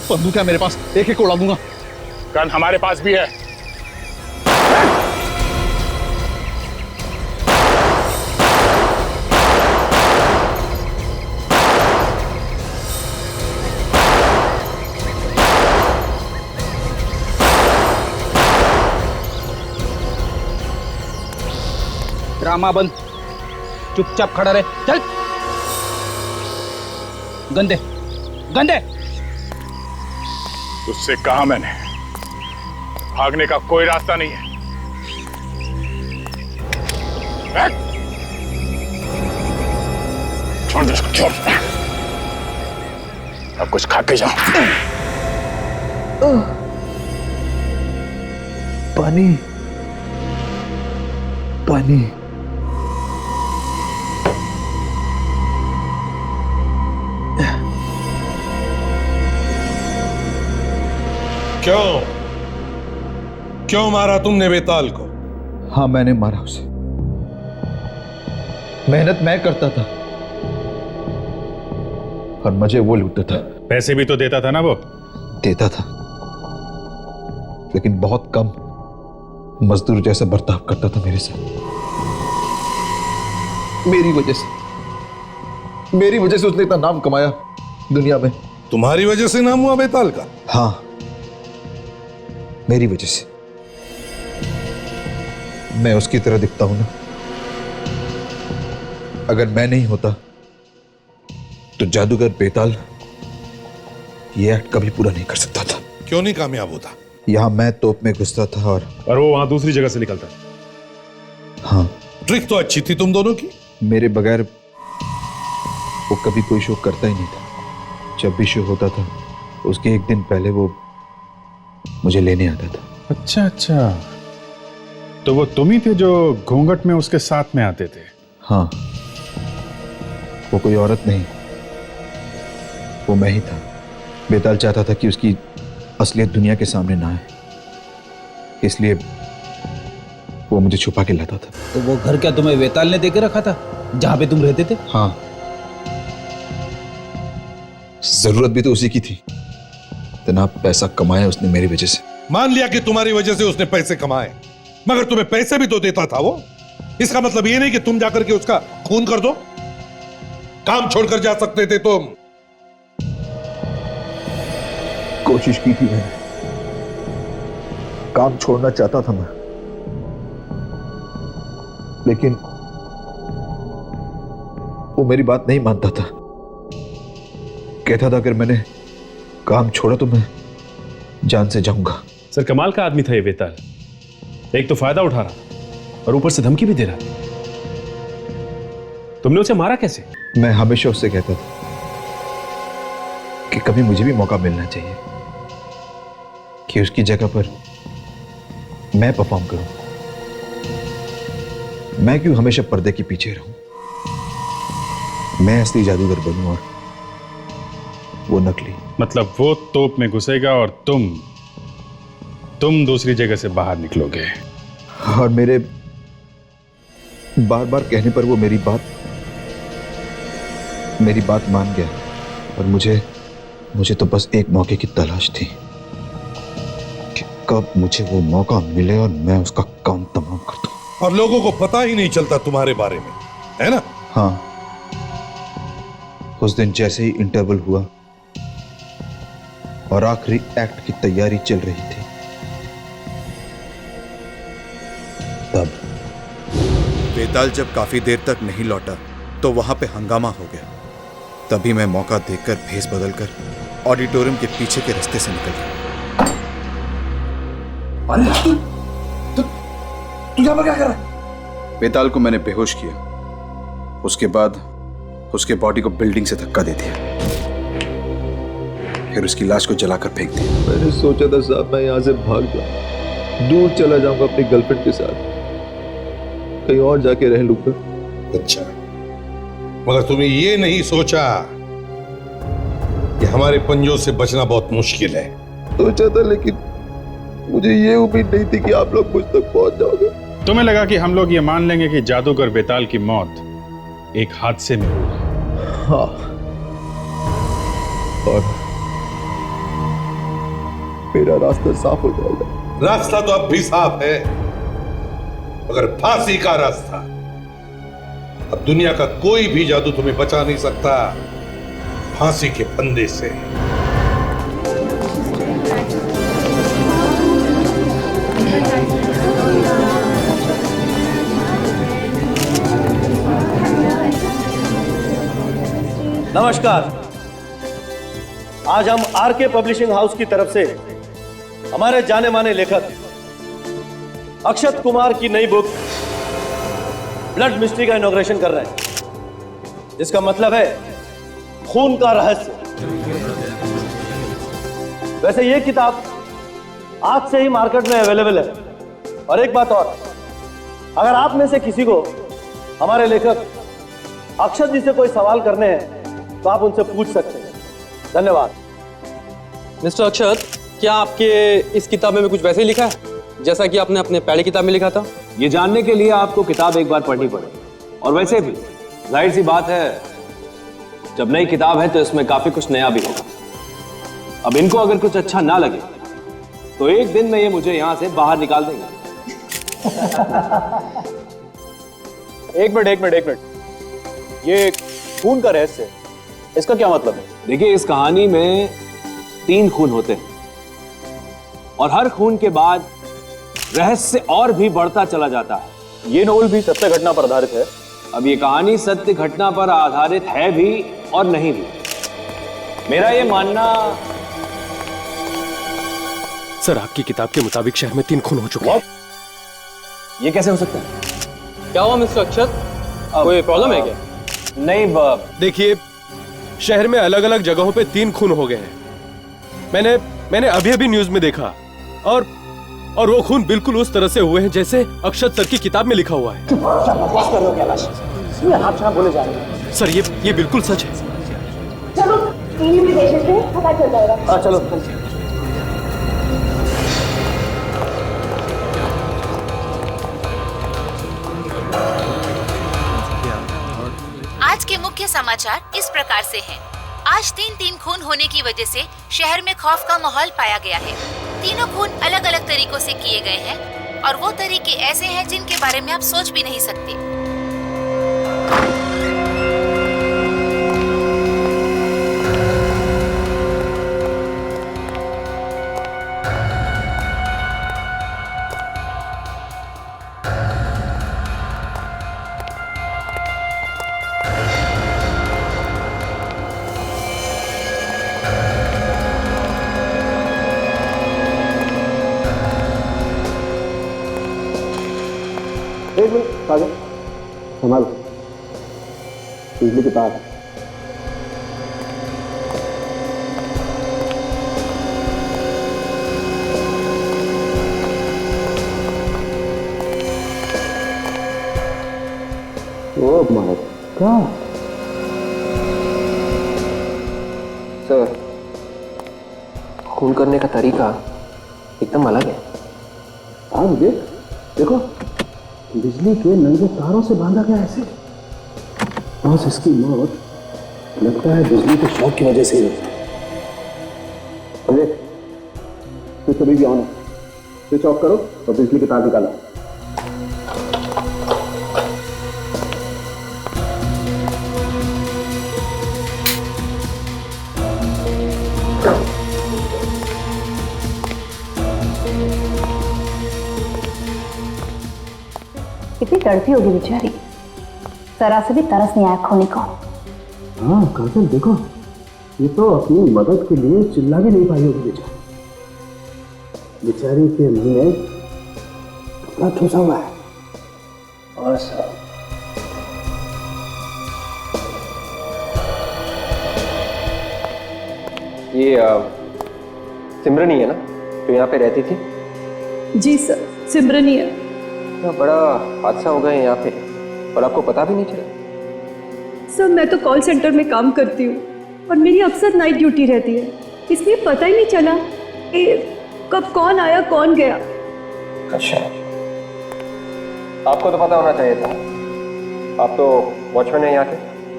बंदूक है मेरे पास, एक एक उड़ा दूंगा। गन हमारे पास भी है। ड्रामा बंद, चुपचाप खड़ा रहे। चल, गंदे गंदे। उससे कहा मैंने, भागने का कोई रास्ता नहीं है। छोड़ दे इसको, छोड़। अब कुछ खा के जाओ। पानी पानी। क्यों क्यों मारा तुमने बेताल को? हाँ मैंने मारा उसे। मेहनत मैं करता था और मुझे वो लूटता था। पैसे भी तो देता था ना वो? देता था, लेकिन बहुत कम। मजदूर जैसा बर्ताव करता था मेरे साथ। मेरी वजह से उसने इतना नाम कमाया दुनिया में। तुम्हारी वजह से नाम हुआ बेताल का? हाँ, मेरी वजह से। मैं उसकी तरह दिखता हूं ना। अगर मैं नहीं होता तो जादूगर बेताल ये एक्ट कभी पूरा नहीं कर सकता था। क्यों नहीं कामयाब होता? यहां मैं तोप में घुसता था और वो वहां दूसरी जगह से निकलता। हाँ, ट्रिक तो अच्छी थी तुम दोनों की। मेरे बगैर वो कभी कोई शो करता ही नहीं था। जब भी शो होता था उसके एक दिन पहले वो मुझे लेने आता था। अच्छा अच्छा, तो वो तुम ही थे जो घूंघट में उसके साथ में आते थे? हाँ, वो कोई औरत नहीं, वो मैं ही था। बेताल चाहता था कि उसकी असलियत दुनिया के सामने ना आए, इसलिए वो मुझे छुपा के लाता था। तो वो घर क्या तुम्हें बेताल ने देके रखा था जहां पे तुम रहते थे? हाँ, जरूरत भी तो उसी की थी। इतना पैसा कमाया उसने मेरी वजह से। मान लिया कि तुम्हारी वजह से उसने पैसे कमाए, मगर तुम्हें पैसे भी तो देता था वो। इसका मतलब ये नहीं कि तुम जाकर के उसका खून कर दो। काम छोड़कर जा सकते थे तुम। कोशिश की थी मैंने, काम छोड़ना चाहता था मैं, लेकिन वो मेरी बात नहीं मानता था। कहता था अगर मैंने काम छोड़ा तो मैं जान से जाऊंगा। सर कमाल का आदमी था ये बेताल। एक तो फायदा उठा रहा और ऊपर से धमकी भी दे रहा। तुमने उसे मारा कैसे? मैं हमेशा उससे कहता था कि कभी मुझे भी मौका मिलना चाहिए कि उसकी जगह पर मैं परफॉर्म करूं। मैं क्यों हमेशा पर्दे के पीछे रहूं? मैं असली जादूगर बनूं और वो नकली। मतलब वो तोप में घुसेगा और तुम दूसरी जगह से बाहर निकलोगे। और मेरे बार बार कहने पर वो मेरी बात मान गया। और मुझे तो बस एक मौके की तलाश थी कि कब मुझे वो मौका मिले और मैं उसका काम तमाम कर दूं। और लोगों को पता ही नहीं चलता तुम्हारे बारे में, है ना? हाँ, उस दिन जैसे ही इंटरवल हुआ और आखिरी एक्ट की तैयारी चल रही थी, तब बेताल जब काफी देर तक नहीं लौटा तो वहां पे हंगामा हो गया। तभी मैं मौका देखकर भेस बदलकर ऑडिटोरियम के पीछे के रास्ते से निकल गया। तू यहाँ पर क्या कर रहा है? बेताल को मैंने बेहोश किया, उसके बाद उसके बॉडी को बिल्डिंग से धक्का दे दिया, फिर उसकी लाश को जलाकर फेंक दिया। मैंने सोचा था साहब मैं यहाँ से भाग जाऊं, दूर चला जाऊंगा अपनी गर्लफ्रेंड के साथ, कहीं और जाके रह लूंगा। अच्छा, मगर तुमने ये नहीं सोचा कि हमारे पंजों से बचना बहुत मुश्किल है? सोचा था, लेकिन मुझे ये उम्मीद नहीं थी कि आप लोग मुझ तक पहुंच जाओगे। तुम्हें लगा कि हम लोग ये मान लेंगे कि जादूगर बेताल की मौत एक हादसे में हुई? हाँ, और मेरा रास्ता साफ हो जाएगा। रास्ता तो अब भी साफ है, मगर फांसी का रास्ता। अब दुनिया का कोई भी जादू तुम्हें बचा नहीं सकता फांसी के फंदे से। नमस्कार। आज हम आरके पब्लिशिंग हाउस की तरफ से हमारे जाने माने लेखक अक्षत कुमार की नई बुक ब्लड मिस्ट्री का इनॉग्रेशन कर रहे हैं, जिसका मतलब है खून का रहस्य। वैसे ये किताब आज से ही मार्केट में अवेलेबल है। और एक बात और, अगर आप में से किसी को हमारे लेखक अक्षत जी से कोई सवाल करने हैं तो आप उनसे पूछ सकते हैं। धन्यवाद। मिस्टर अक्षत, क्या आपके इस किताब में भी कुछ वैसे ही लिखा है जैसा कि आपने अपने पहले किताब में लिखा था? ये जानने के लिए आपको किताब एक बार पढ़नी पड़ेगी। और वैसे भी जाहिर सी बात है, जब नई किताब है तो इसमें काफी कुछ नया भी होगा। अब इनको अगर कुछ अच्छा ना लगे तो एक दिन में ये मुझे यहां से बाहर निकाल देंगे। एक मिनट, ये खून का रहस्य, इसका क्या मतलब है? देखिए, इस कहानी में 3 खून होते हैं और हर खून के बाद रहस्य और भी बढ़ता चला जाता है। ये नोवेल भी सत्य घटना पर आधारित है? अब ये कहानी सत्य घटना पर आधारित है भी और नहीं भी। मेरा ये मानना। सर, आपकी किताब के मुताबिक शहर में 3 खून हो चुके हैं। ये कैसे हो सकता है? क्या हुआ मिस्टर अक्षत, कोई प्रॉब्लम है क्या? नहीं देखिए, शहर में अलग अलग जगहों पे 3 खून हो गए हैं। मैंने अभी न्यूज में देखा, और वो खून बिल्कुल उस तरह से हुए हैं जैसे अक्षत सर की किताब में लिखा हुआ है। बोले जा रहे हैं सर, ये बिल्कुल सच है। चलो टीवी में देखते हैं, पता चल जाएगा। चलो। आज के मुख्य समाचार इस प्रकार से हैं। आज 3 खून होने की वजह से शहर में खौफ का माहौल पाया गया है। तीनों खून अलग अलग तरीकों से किए गए हैं और वो तरीके ऐसे हैं जिनके बारे में आप सोच भी नहीं सकते। एक मिनट काजल, संभालो, बिजली के तार। ओह माय गॉड सर, खून करने का तरीका एकदम अलग है। हाँ विवेक, देखो बिजली के नंगे तारों से बांधा गया ऐसे। बॉस, इसकी मौत लगता है बिजली के शॉक की वजह से ही हुई। विवेक, स्विच अभी भी ऑन है, स्विच ऑफ करो और बिजली के तार निकालो। कितनी तड़पी होगी बेचारी, जरा से भी तरस नहीं आया खोने को। हाँ काजल, देखो ये तो अपनी मदद के लिए चिल्ला भी नहीं पाई होगी बेचारी। बेचारी के मुंह में कपड़ा ठूसा हुआ है। और सब ये सिमरन ही है ना जो यहाँ पे रहती थी? जी सर, सिमरन ही है। इतना बड़ा हादसा हो गया यहाँ पे और आपको पता भी नहीं चला? सर मैं तो कॉल सेंटर में काम करती हूँ और मेरी अक्सर नाइट ड्यूटी रहती है, इसलिए पता ही नहीं चला कि कब कौन आया कौन गया। अच्छा, आपको तो पता होना चाहिए था, आप तो वॉचमैन है यहाँ के।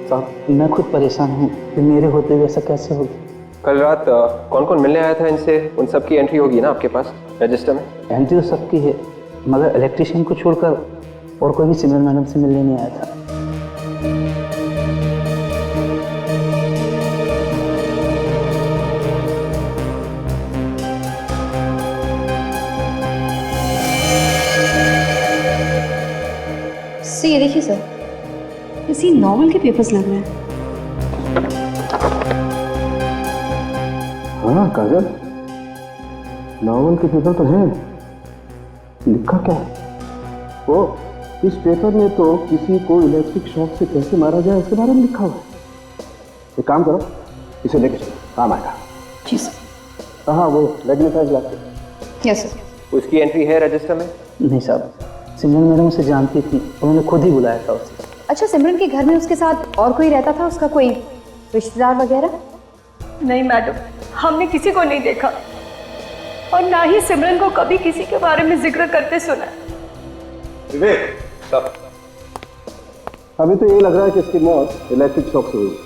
साहब मैं खुद परेशान हूँ कि मेरे होते हुए ऐसा कैसे होगा। कल रात कौन कौन मिलने आया था इनसे, उन सब की एंट्री होगी ना आपके पास रजिस्टर में? एंट्री तो सबकी है, मगर इलेक्ट्रिशियन को छोड़कर और कोई भी सिमरन मैडम से मिलने नहीं आया था। ये देखिए सर, किसी नॉवल के पेपर्स लग रहे हैं। हाँ काजल, नॉवल के पेपर तो हैं। लिखा क्या है? वो इस पेपर में तो किसी को इलेक्ट्रिक शॉक से कैसे मारा जाए इसके बारे में लिखा हुआ है। एक काम करो, इसे लेके चलो, काम आएगा। जी सर। हाँ वो मैग्नेटाइज लैब। Yes sir. उसकी एंट्री है रजिस्टर में? नहीं साहब, सिमरन मैडम उसे जानती थी, उन्होंने खुद ही बुलाया था उसे। अच्छा, सिमरन के घर में उसके साथ और कोई रहता था, उसका कोई रिश्तेदार वगैरह? नहीं मैडम, हमने किसी को नहीं देखा और ना ही सिमरन को कभी किसी के बारे में जिक्र करते सुना। विवेक, अभी तो ये लग रहा है कि इसकी मौत इलेक्ट्रिक शॉक से हुई।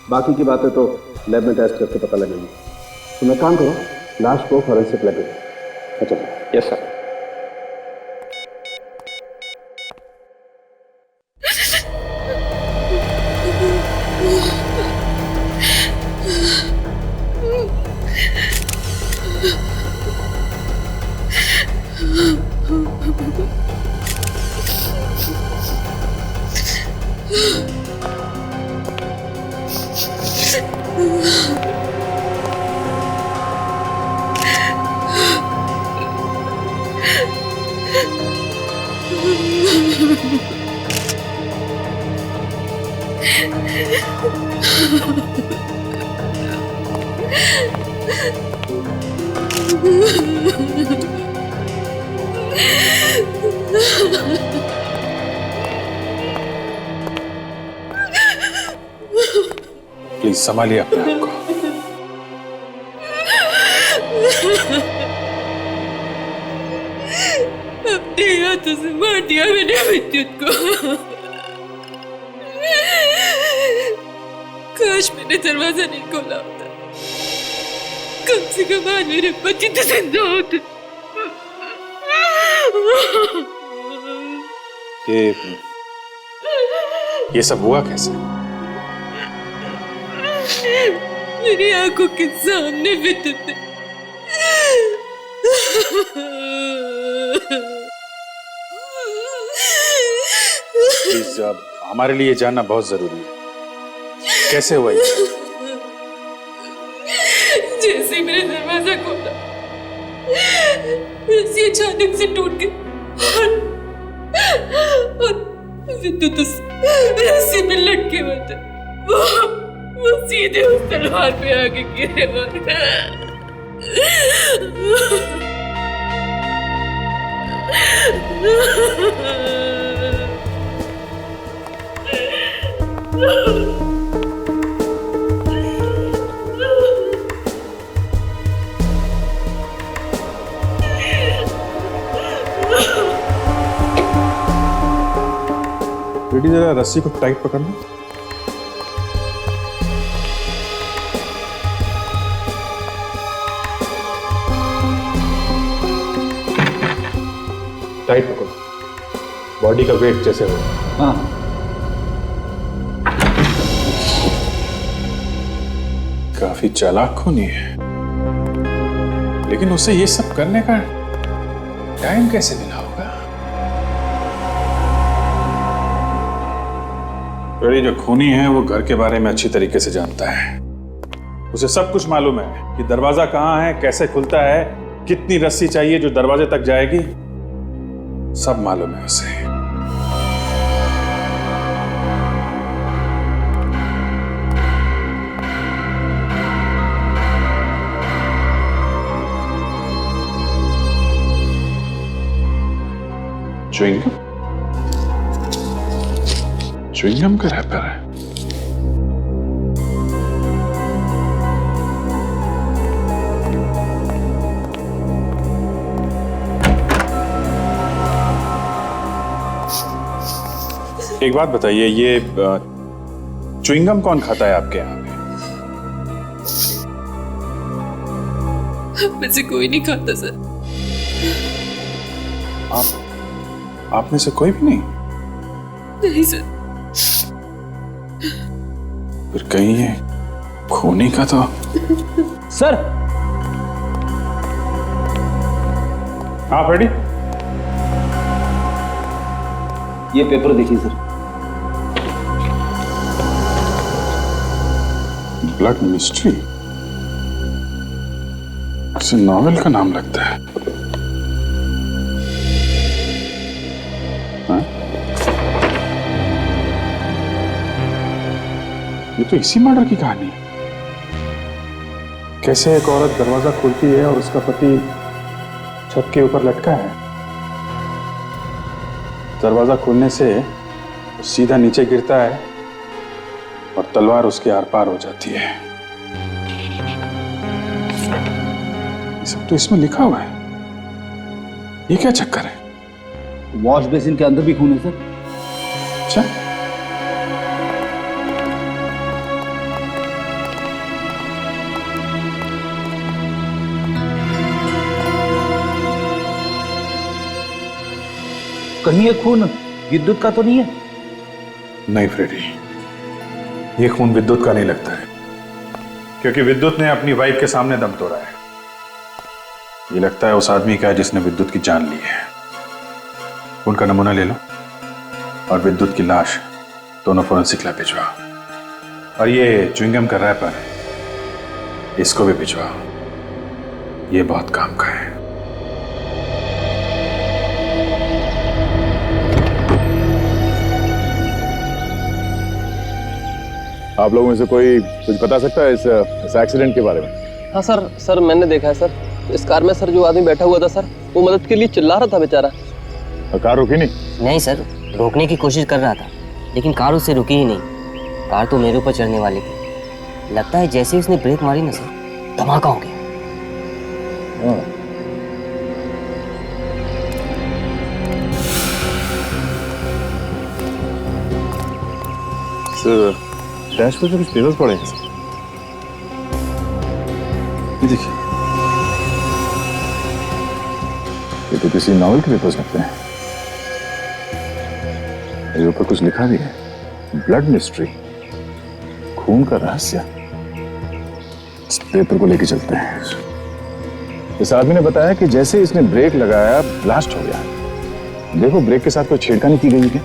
बाकी की बातें तो लैब में टेस्ट करके पता लगेगी। तो मैं काम करो, लाश को फॉरेंसिक लैब में। अच्छा यस सर। प्लीज संभालिए अपने आप को। अपने हाथों से मार दिया मैंने विद्युत को। काश मैंने दरवाजा नहीं खोला होता, कम से कम आज मेरे बच्चे तो जिंदा होते। ये सब हुआ कैसे? मेरी आंखों के सामने विद्युत ने प्लीज हमारे लिए जानना बहुत जरूरी है, कैसे हुआ ये? जैसे ही मैंने दरवाजा खोला, रस्सी अचानक से टूट गई और विद्युत उस रस्सी में लटके हुए थे। वो सीधे उस तलवार पे आके गिरे बेटी जरा रस्सी को टाइट पकड़ना। टाइट पकड़ो, बॉडी का वेट जैसे हो। हाँ। काफी चालाक खूनी है, लेकिन उसे ये सब करने का टाइम कैसे मिला होगा? बड़ी जो खूनी है वो घर के बारे में अच्छी तरीके से जानता है। उसे सब कुछ मालूम है कि दरवाजा कहाँ है, कैसे खुलता है, कितनी रस्सी चाहिए जो दरवाजे तक जाएगी, सब मालूम है उसे। च्युइंगम का रैपर है। एक बात बताइए, ये च्युइंगम कौन खाता है आपके यहाँ पे? में से कोई नहीं खाता सर। आप में से कोई भी नहीं? नहीं सर। फिर कहीं ये खूनी का तो। सर। हाँ फ्रेडी, ये पेपर देखिए सर। ब्लड मिस्ट्री, किसी नॉवेल का नाम लगता है। हाँ? ये तो इसी मर्डर की कहानी है। कैसे एक औरत दरवाजा खोलती है और उसका पति छत के ऊपर लटका है। दरवाजा खोलने से वो सीधा नीचे गिरता है और तलवार उसके आर पार हो जाती है। ये सब तो इसमें लिखा हुआ है। ये क्या चक्कर है? वॉश बेसिन के अंदर भी खून है सर। अच्छा, कहीं ये खून विद्युत का तो नहीं है? नहीं फ्रेडी, ये खून विद्युत का नहीं लगता है, क्योंकि विद्युत ने अपनी वाइफ के सामने दम तोड़ा है। ये लगता है उस आदमी का है जिसने विद्युत की जान ली है। उनका नमूना ले लो और विद्युत की लाश दोनों फोरेंसिक लैब भिजवाओ। और ये च्युइंगम का रैपर, इसको भी भिजवाओ। ये बहुत काम का है। आप लोगों में से कोई कुछ बता सकता है इस एक्सीडेंट के बारे में? हाँ सर मैंने देखा है सर। इस कार में सर जो आदमी बैठा हुआ था सर, वो मदद के लिए चिल्ला रहा था बेचारा। कार रुकी नहीं? नहीं सर, रोकने की कोशिश कर रहा था, लेकिन कार उससे रुकी ही नहीं। कार तो मेरे ऊपर चढ़ने वाली थी। लगता है जैसे ही उसने ब्रेक मारी ना सर, धमाका हो गया। सर, डैश पर जो कुछ पेपर्स पड़े हैं। ये देखिए, ये तो किसी नॉवेल के पेपर्स लगते हैं। इसके ऊपर कुछ लिखा भी है, ब्लड मिस्ट्री, खून का रहस्य। इस पेपर को लेके चलते हैं। इस आदमी ने बताया कि जैसे इसने ब्रेक लगाया, ब्लास्ट हो गया। देखो, ब्रेक के साथ कोई छेड़खानी की गई है क्या?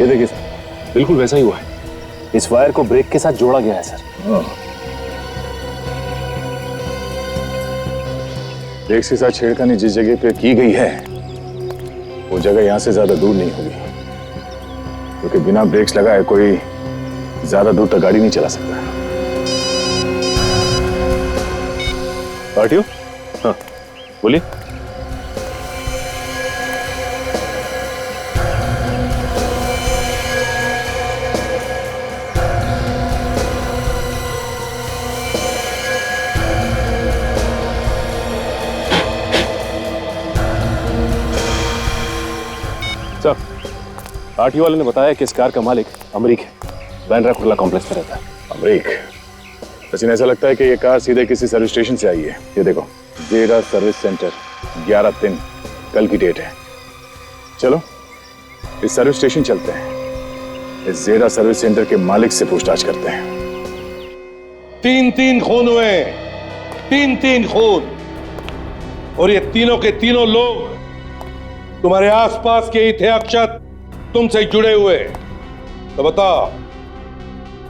ये देखिए सर, बिल्कुल वैसा ही हुआ है। इस वायर को ब्रेक के साथ जोड़ा गया है सर। ब्रेक के साथ छेड़खानी जिस जगह पे की गई है वो जगह यहां से ज्यादा दूर नहीं होगी, क्योंकि बिना ब्रेक्स लगाए कोई ज्यादा दूर तक गाड़ी नहीं चला सकता। पार्टियो, हाँ बोलिए। सर, आरटीओ वाले ने बताया कि इस कार का मालिक अमरीक है, बैंड्रा कुर्ला कॉम्प्लेक्स में रहता है। अमरीक? सचिन, ऐसा लगता है कि ये कार सीधे किसी सर्विस स्टेशन से आई है। ये देखो, जेरा सर्विस सेंटर, 11/3 कल की डेट है। चलो इस सर्विस स्टेशन चलते हैं, इस जेरा सर्विस सेंटर के मालिक से पूछताछ करते हैं। 3 खून हुए, 3 खून, और ये तीनों के तीनों लोग तुम्हारे आसपास के ही थे अक्षत, तुमसे जुड़े हुए। तो बताओ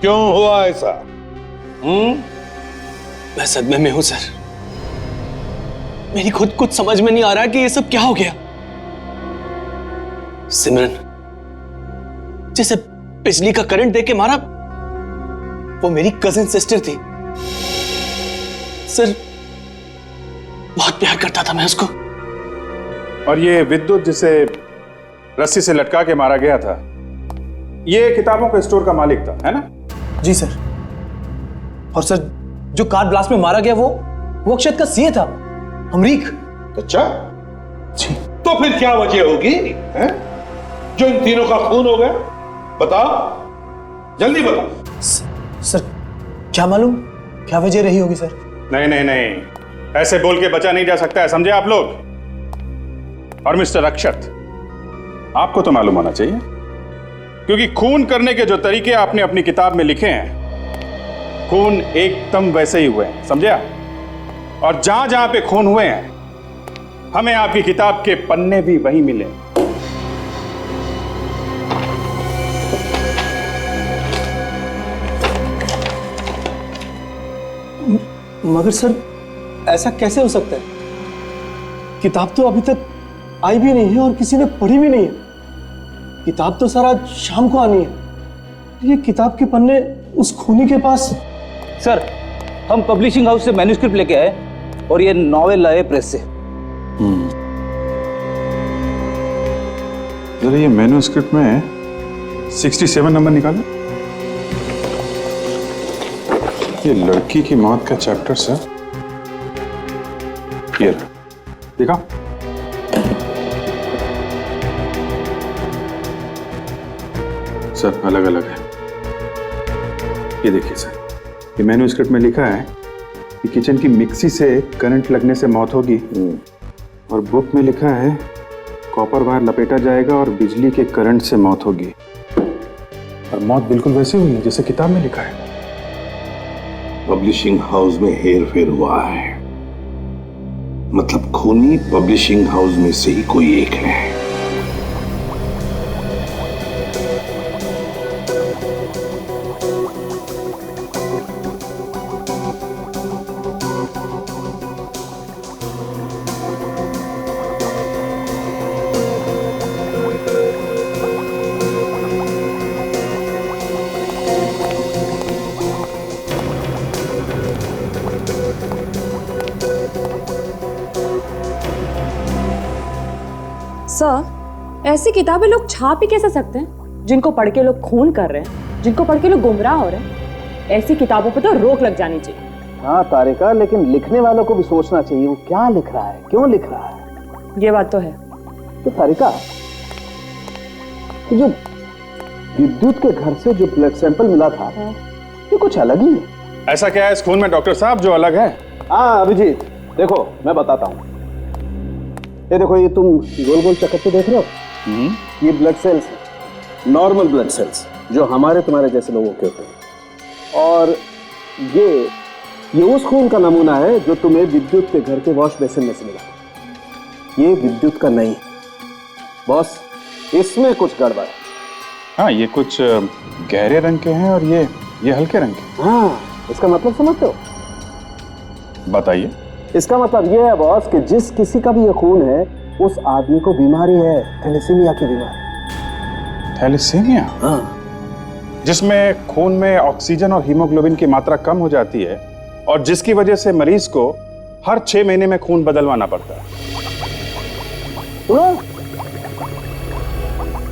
क्यों हुआ ऐसा? मैं सदमे में हूं सर। मेरी खुद कुछ समझ में नहीं आ रहा कि ये सब क्या हो गया। सिमरन जिसे बिजली का करंट देके मारा, वो मेरी कजिन सिस्टर थी सर। बहुत प्यार करता था मैं उसको। और ये विद्युत जिसे रस्सी से लटका के मारा गया था, ये किताबों के स्टोर का मालिक था, है ना? जी सर। और सर, जो कार ब्लास्ट में मारा गया वो अक्षत का सीए था, अमरीक। अच्छा जी। तो फिर क्या वजह होगी है? जो इन तीनों का खून हो गया? बताओ, जल्दी बताओ। सर क्या मालूम क्या वजह रही होगी सर। नहीं नहीं नहीं, ऐसे बोल के बचा नहीं जा सकता है, समझे आप लोग? और मिस्टर अक्षत, आपको तो मालूम होना चाहिए, क्योंकि खून करने के जो तरीके आपने अपनी किताब में लिखे हैं, खून एकदम वैसे ही हुए हैं, समझे आप? और जहां जहां पे खून हुए हैं, हमें आपकी किताब के पन्ने भी वही मिले। मगर सर ऐसा कैसे हो सकता है? किताब तो अभी तक आई भी नहीं है और किसी ने पढ़ी भी नहीं है। किताब तो सर आज शाम को आनी है। ये किताब के पन्ने उस खूनी के पास। सर, हम पब्लिशिंग हाउस से मैन्युस्क्रिप्ट लेके आए और ये नॉवेल लाए प्रेस से। जरा ये मैन्युस्क्रिप्ट में 67 नंबर निकालो। ये लड़की की मौत का चैप्टर सर, ये देखा? सब अलग अलग है। ये देखिए सर, ये मैन्युस्क्रिप्ट में लिखा है कि किचन की मिक्सी से करंट लगने से मौत होगी, और बुक में लिखा है कॉपर वायर लपेटा जाएगा और बिजली के करंट से मौत होगी। और मौत बिल्कुल वैसी हुई है जैसे किताब में लिखा है। पब्लिशिंग हाउस में हेर फेर हुआ है, मतलब खूनी पब्लिशिंग हाउस में से ही कोई एक है। सर, ऐसी किताबें लोग छाप ही कैसे सकते हैं जिनको पढ़ के लोग खून कर रहे हैं, जिनको पढ़ के लोग गुमराह हो रहे हैं? ऐसी किताबों पे तो रोक लग जानी चाहिए। हाँ तारिका, लेकिन लिखने वालों को भी सोचना चाहिए वो क्या लिख रहा है, क्यों लिख रहा है। ये बात तो है। तो तारिका, जो विद्युत के घर से जो ब्लड सैंपल मिला था ये कुछ अलग ही है। ऐसा क्या है इस खून में डॉक्टर साहब जो अलग है? हाँ अभिजीत, देखो मैं बताता हूँ। ये देखो, ये तुम गोल गोल चक्कर देख रहे हो, ये ब्लड सेल्स है, नॉर्मल ब्लड सेल्स जो हमारे तुम्हारे जैसे लोगों के होते हैं। और ये उस खून का नमूना है जो तुम्हें विद्युत के घर के वॉश बेसिन में से मिला। ये विद्युत का नहीं है बॉस, इसमें कुछ गड़बड़ है। हाँ, ये कुछ गहरे रंग के हैं और ये हल्के रंग के। हाँ, इसका मतलब समझते हो? बताइए। इसका मतलब ये है बॉस कि जिस किसी का भी ये खून है उस आदमी को बीमारी है, थैलेसीमिया की बीमारी। थैलेसीमिया? हाँ। जिसमें खून में ऑक्सीजन और हीमोग्लोबिन की मात्रा कम हो जाती है और जिसकी वजह से मरीज को हर 6 महीने में खून बदलवाना पड़ता है। सुनो,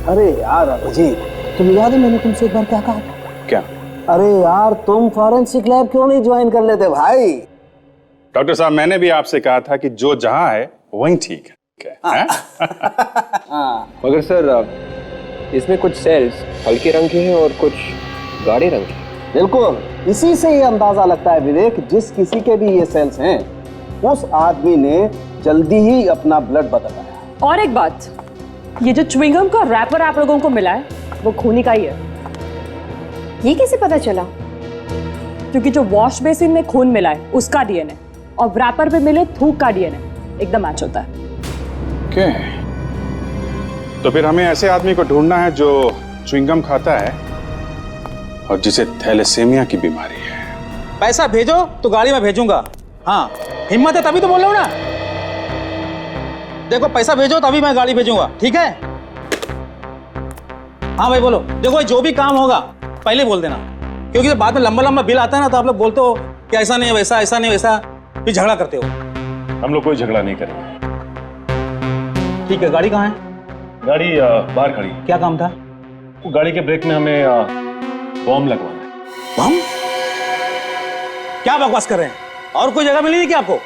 अरे यार अभिजीत, तुम याद है मैंने तुमसे एक बार क्या कहा था? क्या? अरे यार तुम फॉरेंसिक लैब क्यों नहीं ज्वाइन कर लेते भाई? डॉक्टर साहब, मैंने भी आपसे कहा था कि जो जहां है वहीं ठीक है। मगर सर इसमें कुछ सेल्स हल्के रंग के हैं और कुछ गाढ़े रंग के। बिल्कुल, इसी से ये अंदाजा लगता है विवेक, जिस किसी के भी ये सेल्स हैं उस आदमी ने जल्दी ही अपना ब्लड बदलाया। और एक बात, ये जो च्युइंगम का रैपर आप लोगों को मिला है वो खूनी का ही है। ये कैसे पता चला? क्योंकि जो वॉश बेसिन में खून मिला है उसका डीएनए और रैपर पे मिले थूक का डीएनए एकदम मैच होता है। क्या? तो फिर हमें ऐसे आदमी को ढूंढना है जो च्युइंगम खाता है और जिसे थैलेसीमिया की बीमारी है। पैसा भेजो तो गाड़ी में भेजूंगा। हाँ, हिम्मत है तभी तो बोल रहा हूं ना। देखो पैसा भेजो तभी मैं गाड़ी भेजूंगा, ठीक है? हाँ भाई बोलो। देखो जो भी काम होगा पहले बोल देना, क्योंकि जब बाद में लंबा लंबा बिल आता है ना तो आप लोग बोलते हो कि ऐसा नहीं है वैसा, ऐसा नहीं वैसा, फिर झगड़ा करते हो। हम लोग कोई झगड़ा नहीं करेंगे। ठीक है, गाड़ी कहाँ है? गाड़ी बाहर खड़ी। क्या काम था? वो गाड़ी के ब्रेक में हमें बॉम्ब लगवाना है। बम? क्या बकवास कर रहे हैं? और कोई जगह मिली है क्या आपको?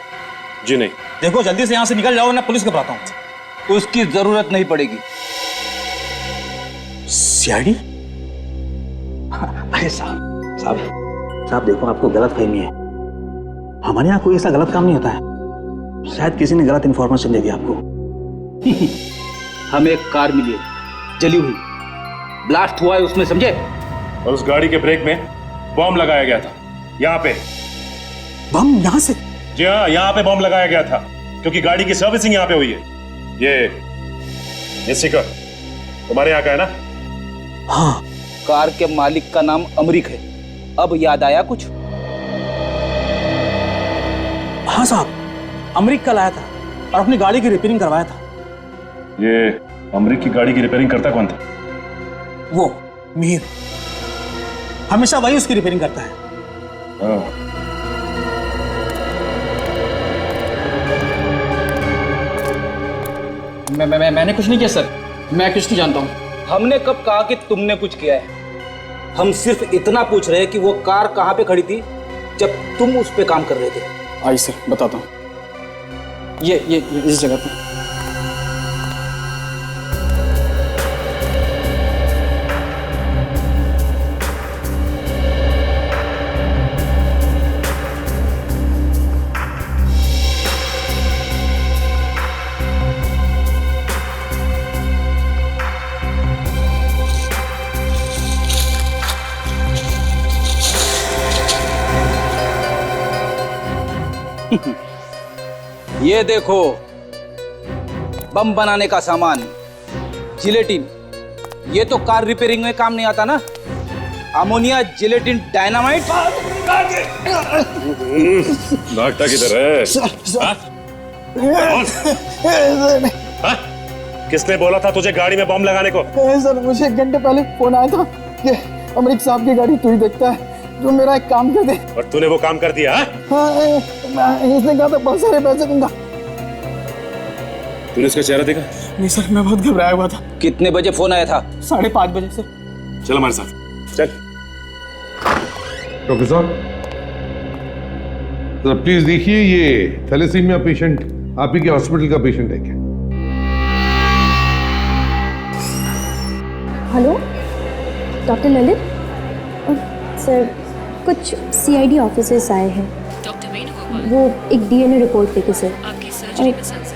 जी नहीं। देखो जल्दी से यहाँ से निकल जाओ वरना पुलिस को बुलाता हूँ। उसकी जरूरत नहीं पड़ेगी। सीआईडी? अरे साहब देखो, आपको गलत फहमी है। हमारे यहाँ कोई ऐसा गलत काम नहीं होता है। शायद किसी ने गलत इंफॉर्मेशन दे दी आपको। हमें एक कार मिली है, जली हुई, ब्लास्ट हुआ है उसमें, समझे? और उस गाड़ी के ब्रेक में बॉम्ब लगाया गया था। यहाँ पे बम? यहाँ से? जी हाँ, यहाँ पे बॉम्ब लगाया गया था क्योंकि गाड़ी की सर्विसिंग यहाँ पे हुई है। ये स्टिकर तुम्हारे यहाँ का है ना? हाँ। कार के मालिक का नाम अमरीक है। अब याद आया कुछ? हाँ साहब, अमरीक कल आया था और अपनी गाड़ी की रिपेयरिंग करवाया था। ये अमरीक की गाड़ी की रिपेयरिंग करता कौन था? वो मीर, हमेशा वही उसकी रिपेयरिंग करता है। मैंने कुछ नहीं किया सर, मैं कुछ नहीं जानता हूँ। हमने कब कहा कि तुमने कुछ किया है? हम सिर्फ इतना पूछ रहे हैं कि वो कार कहाँ पे खड़ी थी जब तुम उस पे काम कर रहे थे। आइए सर, बताता हूँ। ये इस जगह पे। ये देखो, बम बनाने का सामान, जिलेटिन। ये तो कार रिपेयरिंग में काम नहीं आता ना। Ammonia, gelatin, dynamite. नाटक किधर है? किसने बोला था तुझे गाड़ी में बम लगाने को? सर, मुझे 1 घंटे पहले फोन आया था कि अमरीक साहब की गाड़ी तू ही देखता है, जो मेरा एक काम कर दे। और तूने वो काम कर दिया? इसने कहा था बहुत सारे पैसे दूंगा। तूने इसका चेहरा देखा? नहीं सर, मैं बहुत घबराया हुआ था। कितने बजे फोन आया था? 5:30 बजे सर। चल हमारे साथ, चल। डॉक्टर साहब, प्लीज देखिए, ये थैलेसीमिया पेशेंट आप ही के हॉस्पिटल का पेशेंट है क्या? Hello, doctor Lalit? सर, कुछ सीआईडी ऑफिसर्स आए हैं। वो एक डीएनए रिपोर्ट लेके सर।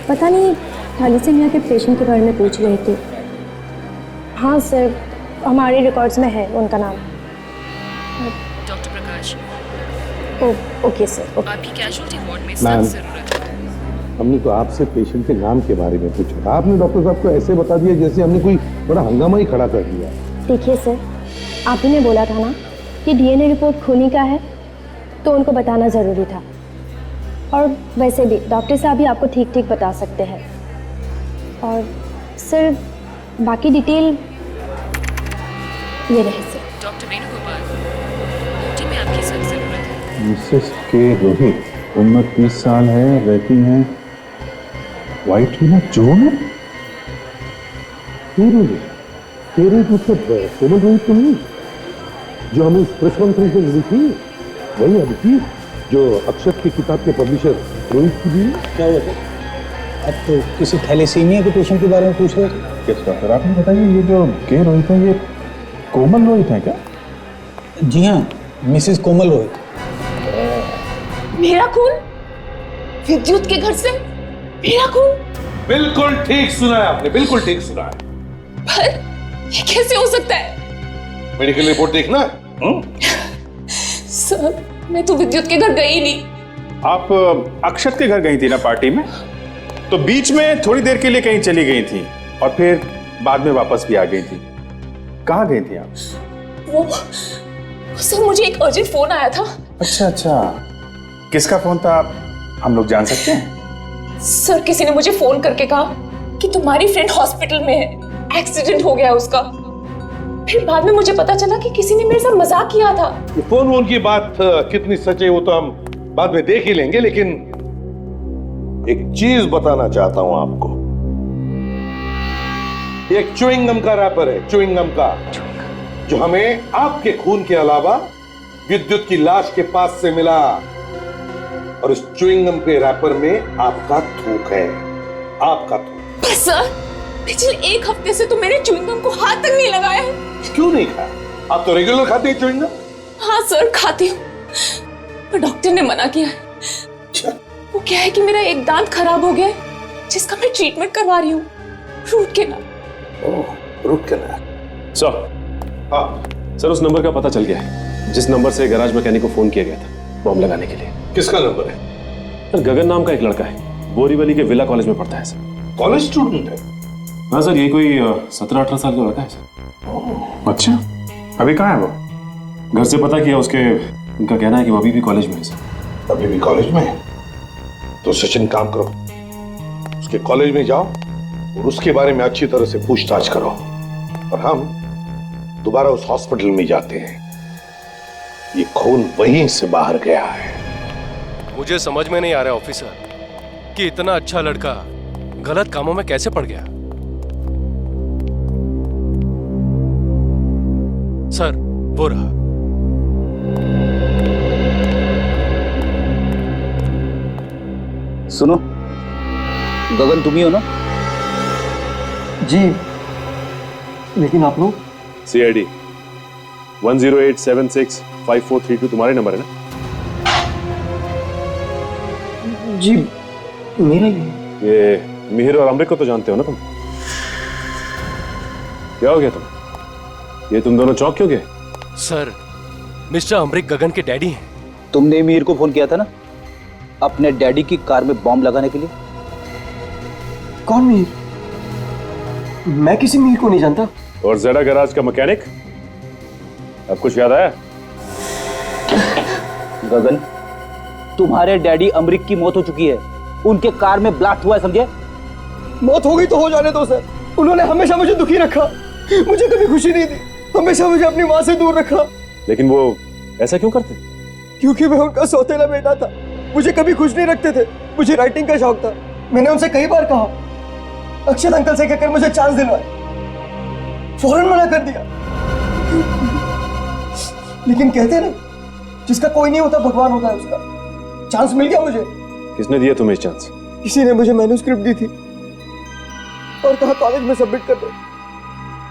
पता नहीं थैलेसीमिया के पेशेंट के बारे में पूछ रहे थे। हाँ सर, हमारे रिकॉर्ड्स में है उनका नाम। डॉक्टर प्रकाश। Okay sir. आपकी कैजुअल्टी वार्ड में मैम, सख्त जरूरत है। हमने तो आपसे पेशेंट के नाम के बारे में पूछा, आपने डॉक्टर साहब को ऐसे बता दिया जैसे हमने कोई बड़ा हंगामा ही खड़ा कर दिया। देखिए सर, आप ही ने बोला था ना कि डीएनए रिपोर्ट खूनी का है, तो उनको बताना ज़रूरी था। और वैसे भी डॉक्टर साहब ही आपको ठीक ठीक बता सकते हैं। और सर बाकी डिटेल ये रहे सर। डॉक्टर वेणुगोपाल, ड्यूटी में आपकी सख्त जरूरत है। मिसेस के रोहित, उम्र 30 साल है, रहती हैं व्हाइट विला जो में। तेरे मतलब कोमल रोहित तो नहीं जो हमें प्रेस कॉन्फ्रेंस में मिली थी, वही अभी जो अक्षत की किताब के पब्लिशर रोहित की भी। क्या हुआ सर? अब तो किसी थैलेसीमिया के पेशेंट के बारे में पूछ रहे थे। किस डॉक्टर, आप बताइए, ये जो के रोहित है ये कोमल रोहित है क्या? जी हाँ, मिसेस कोमल रोहित। मेरा खून विद्युत के घर से? मेरा खून? बिल्कुल ठीक सुना है आपने, बिल्कुल ठीक सुना है। पर ये कैसे हो सकता है? मेडिकल रिपोर्ट देखना। सर मैं तो विद्युत के घर गई नहीं। आप अक्षत के घर गई थी ना पार्टी में, तो बीच में थोड़ी देर के लिए कहीं चली गई थी और फिर बाद में वापस भी आ गई थी। कहाँ गई थी आप? वो सर मुझे एक अर्जेंट फोन आया था। अच्छा अच्छा, किसका फोन था, हम लोग जान सकते हैं? सर किसी ने मुझे फोन करके कहा कि तुम्हारी फ्रेंड हॉस्पिटल में है, एक्सीडेंट हो गया उसका। फिर बाद में मुझे पता चला कि किसी ने मेरे साथ मजाक किया था। ये फोन की बात कितनी सच है वो तो हम बाद में देख ही लेंगे, लेकिन एक चीज बताना चाहता हूं आपको। एक च्युइंगम का रैपर है, च्युइंगम का, जो हमें आपके खून के अलावा विद्युत की लाश के पास से मिला। और इस च्युइंगम के रैपर में आपका थूक है, आपका थूक। पर सर पिछले एक हफ्ते से तो मैंने च्युइंगम को हाथ तक नहीं लगाया है। क्यों नहीं खाया? आप तो रेगुलर खाते हैं च्युइंगम। हाँ सर खाती हूँ, पर डॉक्टर ने मना किया है। वो क्या है कि मेरा एक दांत खराब हो गया है, जिसका मैं ट्रीटमेंट करवा रही हूँ, रूट कैनाल। ओह, रूट कैनाल। सर, हाँ सर, उस नंबर का पता चल गया है जिस नंबर से गैराज मैकेनिक को फोन किया गया था बॉम्ब लगाने के लिए। किसका नंबर है? सर गगन नाम का एक लड़का है, बोरीवली के विला कॉलेज में पढ़ता है सर। कॉलेज स्टूडेंट है? हाँ सर, ये कोई 17-18 साल का लड़का है सर। अच्छा, अभी कहाँ है वो? घर से पता किया, उसके उनका कहना है कि वो अभी भी कॉलेज में है सर। अभी भी कॉलेज में है? तो सचिन काम करो, उसके कॉलेज में जाओ और उसके बारे में अच्छी तरह से पूछताछ करो, और हम दोबारा उस हॉस्पिटल में जाते हैं। ये खून वहीं से बाहर गया है। मुझे समझ में नहीं आ रहा ऑफिसर कि इतना अच्छा लड़का गलत कामों में कैसे पड़ गया। सर वो रहा। सुनो, गगन तुम ही हो ना? जी, लेकिन आप लोग? CID 108765432 तुम्हारे नंबर है ना? जी मेरा ही है। ये मिहिर और अमृत को तो जानते हो ना तुम? क्या हो गया तुम? ये तुम दोनों चौक क्यों गए? सर मिस्टर अमृत गगन के डैडी हैं। तुमने मिहिर को फोन किया था ना अपने डैडी की कार में बॉम्ब लगाने के लिए? कौन मिहिर? मैं किसी मिहिर को नहीं जानता। और जेडा गैराज का मैकेनिक? अब कुछ याद आया? गगन, तुम्हारे डैडी अमरीक की मौत हो चुकी है, उनके कार में ब्लास्ट हुआ है, समझे? मौत हो गई तो हो जाने दो सर। उन्होंने हमेशा मुझे दुखी रखा, मुझे कभी खुशी नहीं दी, हमेशा मुझे अपनी माँ से दूर रखा। लेकिन वो ऐसा क्यों करते? क्योंकि मैं उनका सौतेला बेटा था, मुझे कभी खुश नहीं रखते थे। मुझे राइटिंग का शौक था, मैंने उनसे कई बार कहा अक्षत अंकल से कहकर मुझे चांस दिलवाए, फौरन मना कर दिया। लेकिन कहते ना, जिसका कोई नहीं होता भगवान होता है उसका। चांस मिल गया मुझे। किसने दिया तुम्हें चांस? किसी ने मुझे मैन्युस्क्रिप्ट दी थी और कहा कॉलेज में सबमिट कर दो,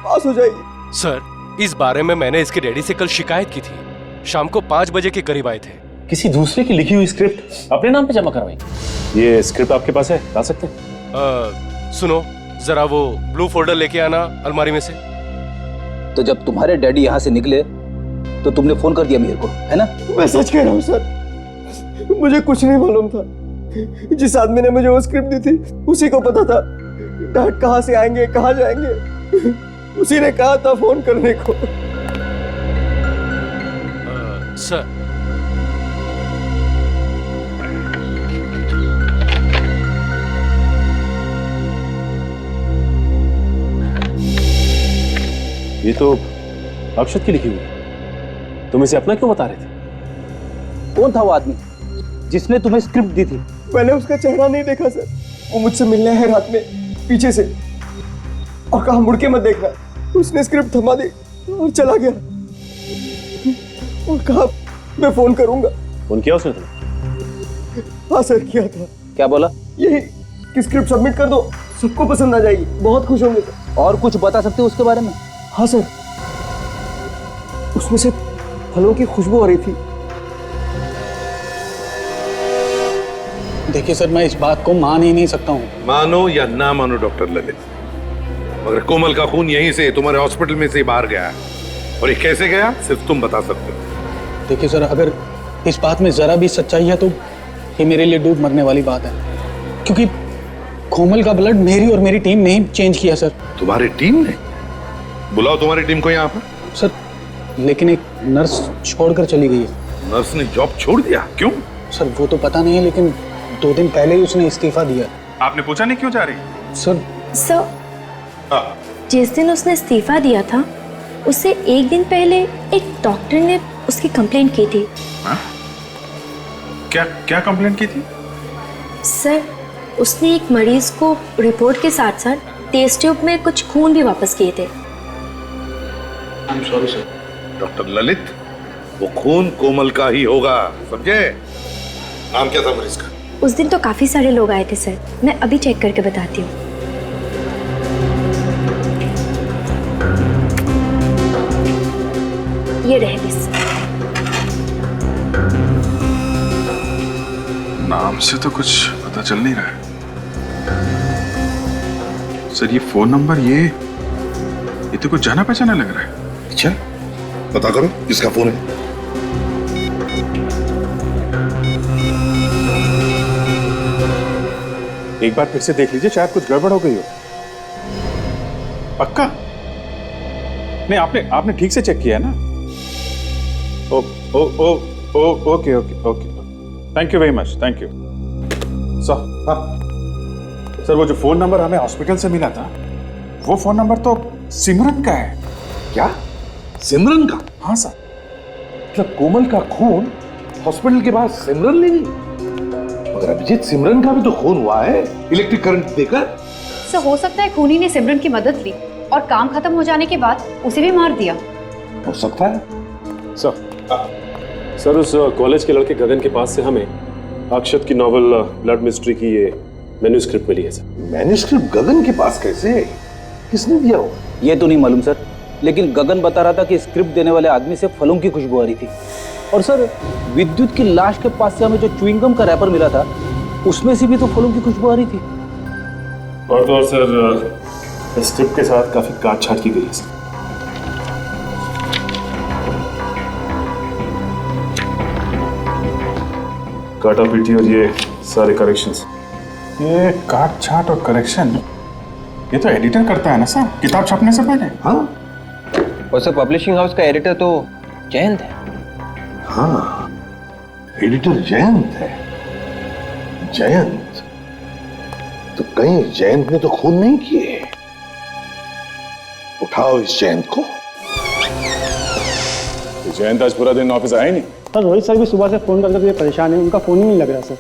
पास हो जाएगी। सर इस बारे में मैंने इसके डैडी से कल शिकायत की थी। शाम को 5 बजे के करीब आए थे। किसी दूसरे की लिखी हुई स्क्रिप्ट अपने नाम पे जमा करवाई? ये स्क्रिप्ट आपके पास है, ला सकते हैं? सुनो जरा वो ब्लू फोल्डर लेके आना अलमारी में से। तो जब तुम्हारे डैडी यहाँ से निकले तो तुमने फोन कर दिया मिहिर को, है ना? मैं सच कह रहा हूँ सर, मुझे कुछ नहीं मालूम था। जिस आदमी ने मुझे वो स्क्रिप्ट दी थी उसी को पता था डैड कहाँ से आएंगे, कहाँ जाएंगे। उसी ने कहा था फोन करने को। सर, ये तो अक्षत की लिखी हुई। तुम इसे अपना क्यों बता रहे थे? कौन था वो आदमी जिसने तुम्हें स्क्रिप्ट दी थी? मैंने उसका चेहरा नहीं देखा सर। वो मुझसे मिलने है रात में पीछे से और कहा मुड़ के मत देखना। उसने स्क्रिप्ट थमा दी और चला गया और कहा मैं फोन करूंगा। फोन किया उसने तुम्हें? हाँ सर किया था। क्या बोला? यही कि स्क्रिप्ट सबमिट कर दो, सबको पसंद आ जाएगी, बहुत खुश होंगे सर। और कुछ बता सकते हो उसके बारे में? हाँ सर, उसमें से फलों की खुशबू आ रही थी। देखिए सर, मैं इस बात को मान ही नहीं सकता हूँ। मानो या ना मानो डॉक्टर ललित, मगर कोमल का खून यहीं से तुम्हारे हॉस्पिटल में से बाहर गया है, और ये कैसे गया सिर्फ तुम बता सकते हो। देखिए सर, अगर इस बात में जरा भी सच्चाई है तो ये मेरे लिए डूब मरने वाली बात है, क्योंकि कोमल का ब्लड मेरी और मेरी टीम ने ही चेंज किया सर। तुम्हारी टीम ने? बुलाओ तुम्हारी टीम को यहाँ पर। सर, लेकिन एक नर्स छोड़कर चली गई है। नर्स ने जॉब छोड़ दिया? क्यों? सर वो तो पता नहीं है, लेकिन 2 दिन पहले ही उसने इस्तीफा दिया। आपने पूछा नहीं क्यों जा रही? सर जिस दिन उसने इस्तीफा दिया था उससे 1 दिन पहले एक डॉक्टर ने उसकी कंप्लेंट की थी। क्या कंप्लेंट की थी? सर, उसने एक मरीज को रिपोर्ट के साथ साथ टेस्ट ट्यूब में कुछ खून भी वापस किए थे। I'm sorry, sir. Doctor Lalit, वो खून कोमल का ही होगा, समझे? नाम क्या था मरीज का? उस दिन तो काफी सारे लोग आए थे सर, मैं अभी चेक करके बताती हूँ। ये रहे लिस्ट। नाम से तो कुछ पता चल नहीं रहा है सर। ये फोन नंबर ये तो कुछ जाना पहचाना लग रहा है। अच्छा, पता करो किसका फोन है। एक बार फिर से देख लीजिए, शायद कुछ गड़बड़ हो गई हो। पक्का? नहीं, आपने ठीक से चेक किया है ना? Oh oh oh oh okay okay okay, thank you very much, thank you sir. वो जो फोन नंबर हमें हॉस्पिटल से मिला था, वो फोन नंबर तो सिमरन का है। क्या? सिमरन का? हाँ सर। मतलब कोमल का खून हॉस्पिटल के बाद सिमरन ले ली? मगर अभिजीत, सिमरन का भी तो खून हुआ है इलेक्ट्रिक करंट देकर। सर, हो सकता है खूनी ने सिमरन की मदद ली और काम खत्म हो जाने के बाद उसे भी मार दिया। हो सकता है सर, उस कॉलेज के लड़के गगन के पास से हमें अक्षत की नॉवल ब्लड मिस्ट्री की ये मैन्यूस्क्रिप्ट मिली है सर। मैन्यूस्क्रिप्ट गगन के पास कैसे? किसने दिया हो? ये तो नहीं मालूम सर, लेकिन गगन बता रहा था कि स्क्रिप्ट देने वाले आदमी से फलों की खुशबू आ रही थी। और सर, विद्युत की लाश के पास से हमें जो च्युइंगम का रैपर मिला था, उसमें से भी तो फलों की खुशबू आ रही थी। और तो और सर, स्क्रिप्ट के साथ काफी काट छाट की गई है सर। काटा पीटी और ये सारे करेक्शंस। ये काट छाट और करेक्शन ये तो एडिटर करता है ना सर, किताब छपने से पहले। हाँ, और सर पब्लिशिंग हाउस का एडिटर तो जयंत है। हाँ, एडिटर जयंत है। जयंत तो कहीं जयंत ने तो खून नहीं किए। उठाओ इस जयंत को। जयंत आज पूरा दिन ऑफिस आया नहीं। सर, रोहित सर भी सुबह से फोन करके परेशान है, उनका फोन ही नहीं लग रहा सर।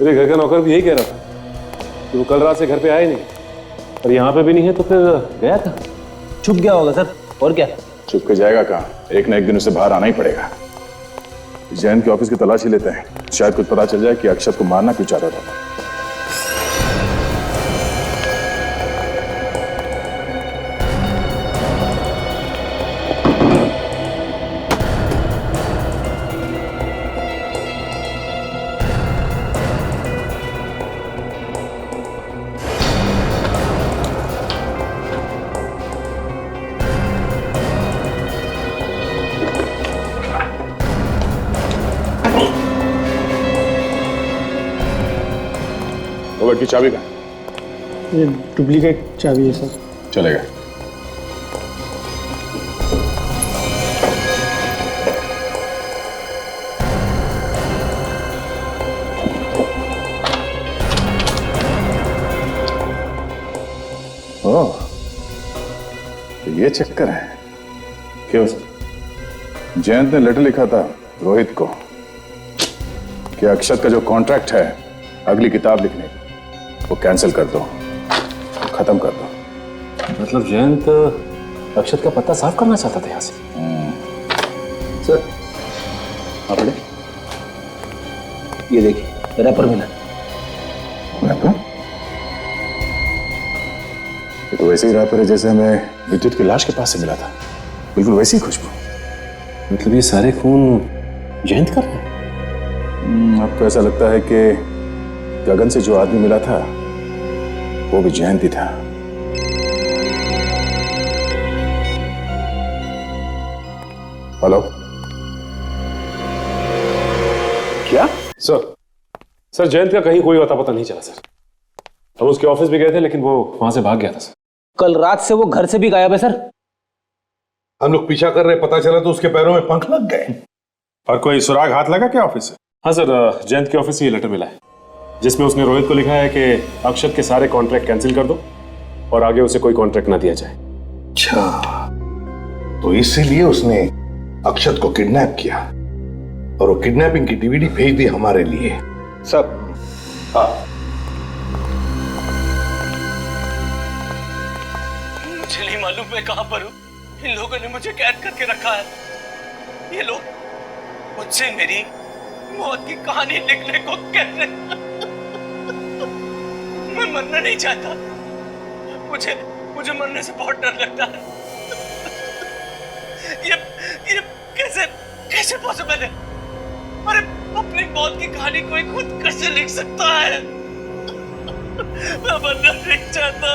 मेरे घर का नौकर भी यही कह रहा था कि वो कल रात से घर पे आया नहीं, और यहाँ पे भी नहीं है, तो फिर गया था। छुप गया होगा सर, और क्या? छुप के जाएगा कहाँ? एक ना एक दिन उसे बाहर आना ही पड़ेगा। जयंत के ऑफिस की तलाशी लेते हैं, शायद कुछ पता चल जाए कि अक्षत को मारना क्यों चाहता था। की चाबी का? ये डुप्लीकेट चाबी है सर। चलेगा। ये चक्कर है। क्यों सर? जयंत ने लेटर लिखा था रोहित को कि अक्षत का जो कॉन्ट्रैक्ट है अगली किताब लिखने का, वो कैंसिल कर दो, खत्म कर दो। मतलब जयंत अक्षत का पत्ता साफ करना चाहता था यहाँ से। सर आप पढ़े, ये देखिए रैपर मिला। रैपर? ये तो वैसे ही रैपर है जैसे हमें विद्युत की लाश के पास से मिला था, बिल्कुल वैसी ही खुशबू। मतलब ये सारे खून जयंत कर रहे हैं? आपको ऐसा लगता है कि गगन से जो आदमी मिला था वो भी जयंत ही था? हेलो, क्या? सर जयंत का कहीं कोई अता पता नहीं चला सर। हम उसके ऑफिस भी गए थे लेकिन वो वहां से भाग गया था सर। कल रात से वो घर से भी गायब है सर। हम लोग पीछा कर रहे, पता चला तो उसके पैरों में पंख लग गए। और कोई सुराग हाथ लगा क्या ऑफिस से? हाँ सर, जयंत के ऑफिस से ये लेटर मिला है जिसमें उसने रोहित को लिखा है कि अक्षत के सारे कॉन्ट्रैक्ट कैंसिल कर दो और आगे उसे कोई कॉन्ट्रैक्ट ना दिया जाए। अच्छा, तो इसीलिए उसने अक्षत को किडनैप किया और वो किडनैपिंग की डीवीडी भेज दी हमारे लिए। सब हाँ, मुझे नहीं मालूम मैं कहां पर हूं। इन लोगों ने मुझे कैद करके रखा है। ये लोग मुझसे मेरी मौत की कहानी लिखने को कह रहे हैं। मैं मरना नहीं चाहता। मुझे मरने से बहुत डर लगता है। ये कैसे पॉसिबल है? अरे अपनी मौत की कहानी कोई खुद कैसे लिख सकता है? मैं मरना नहीं चाहता।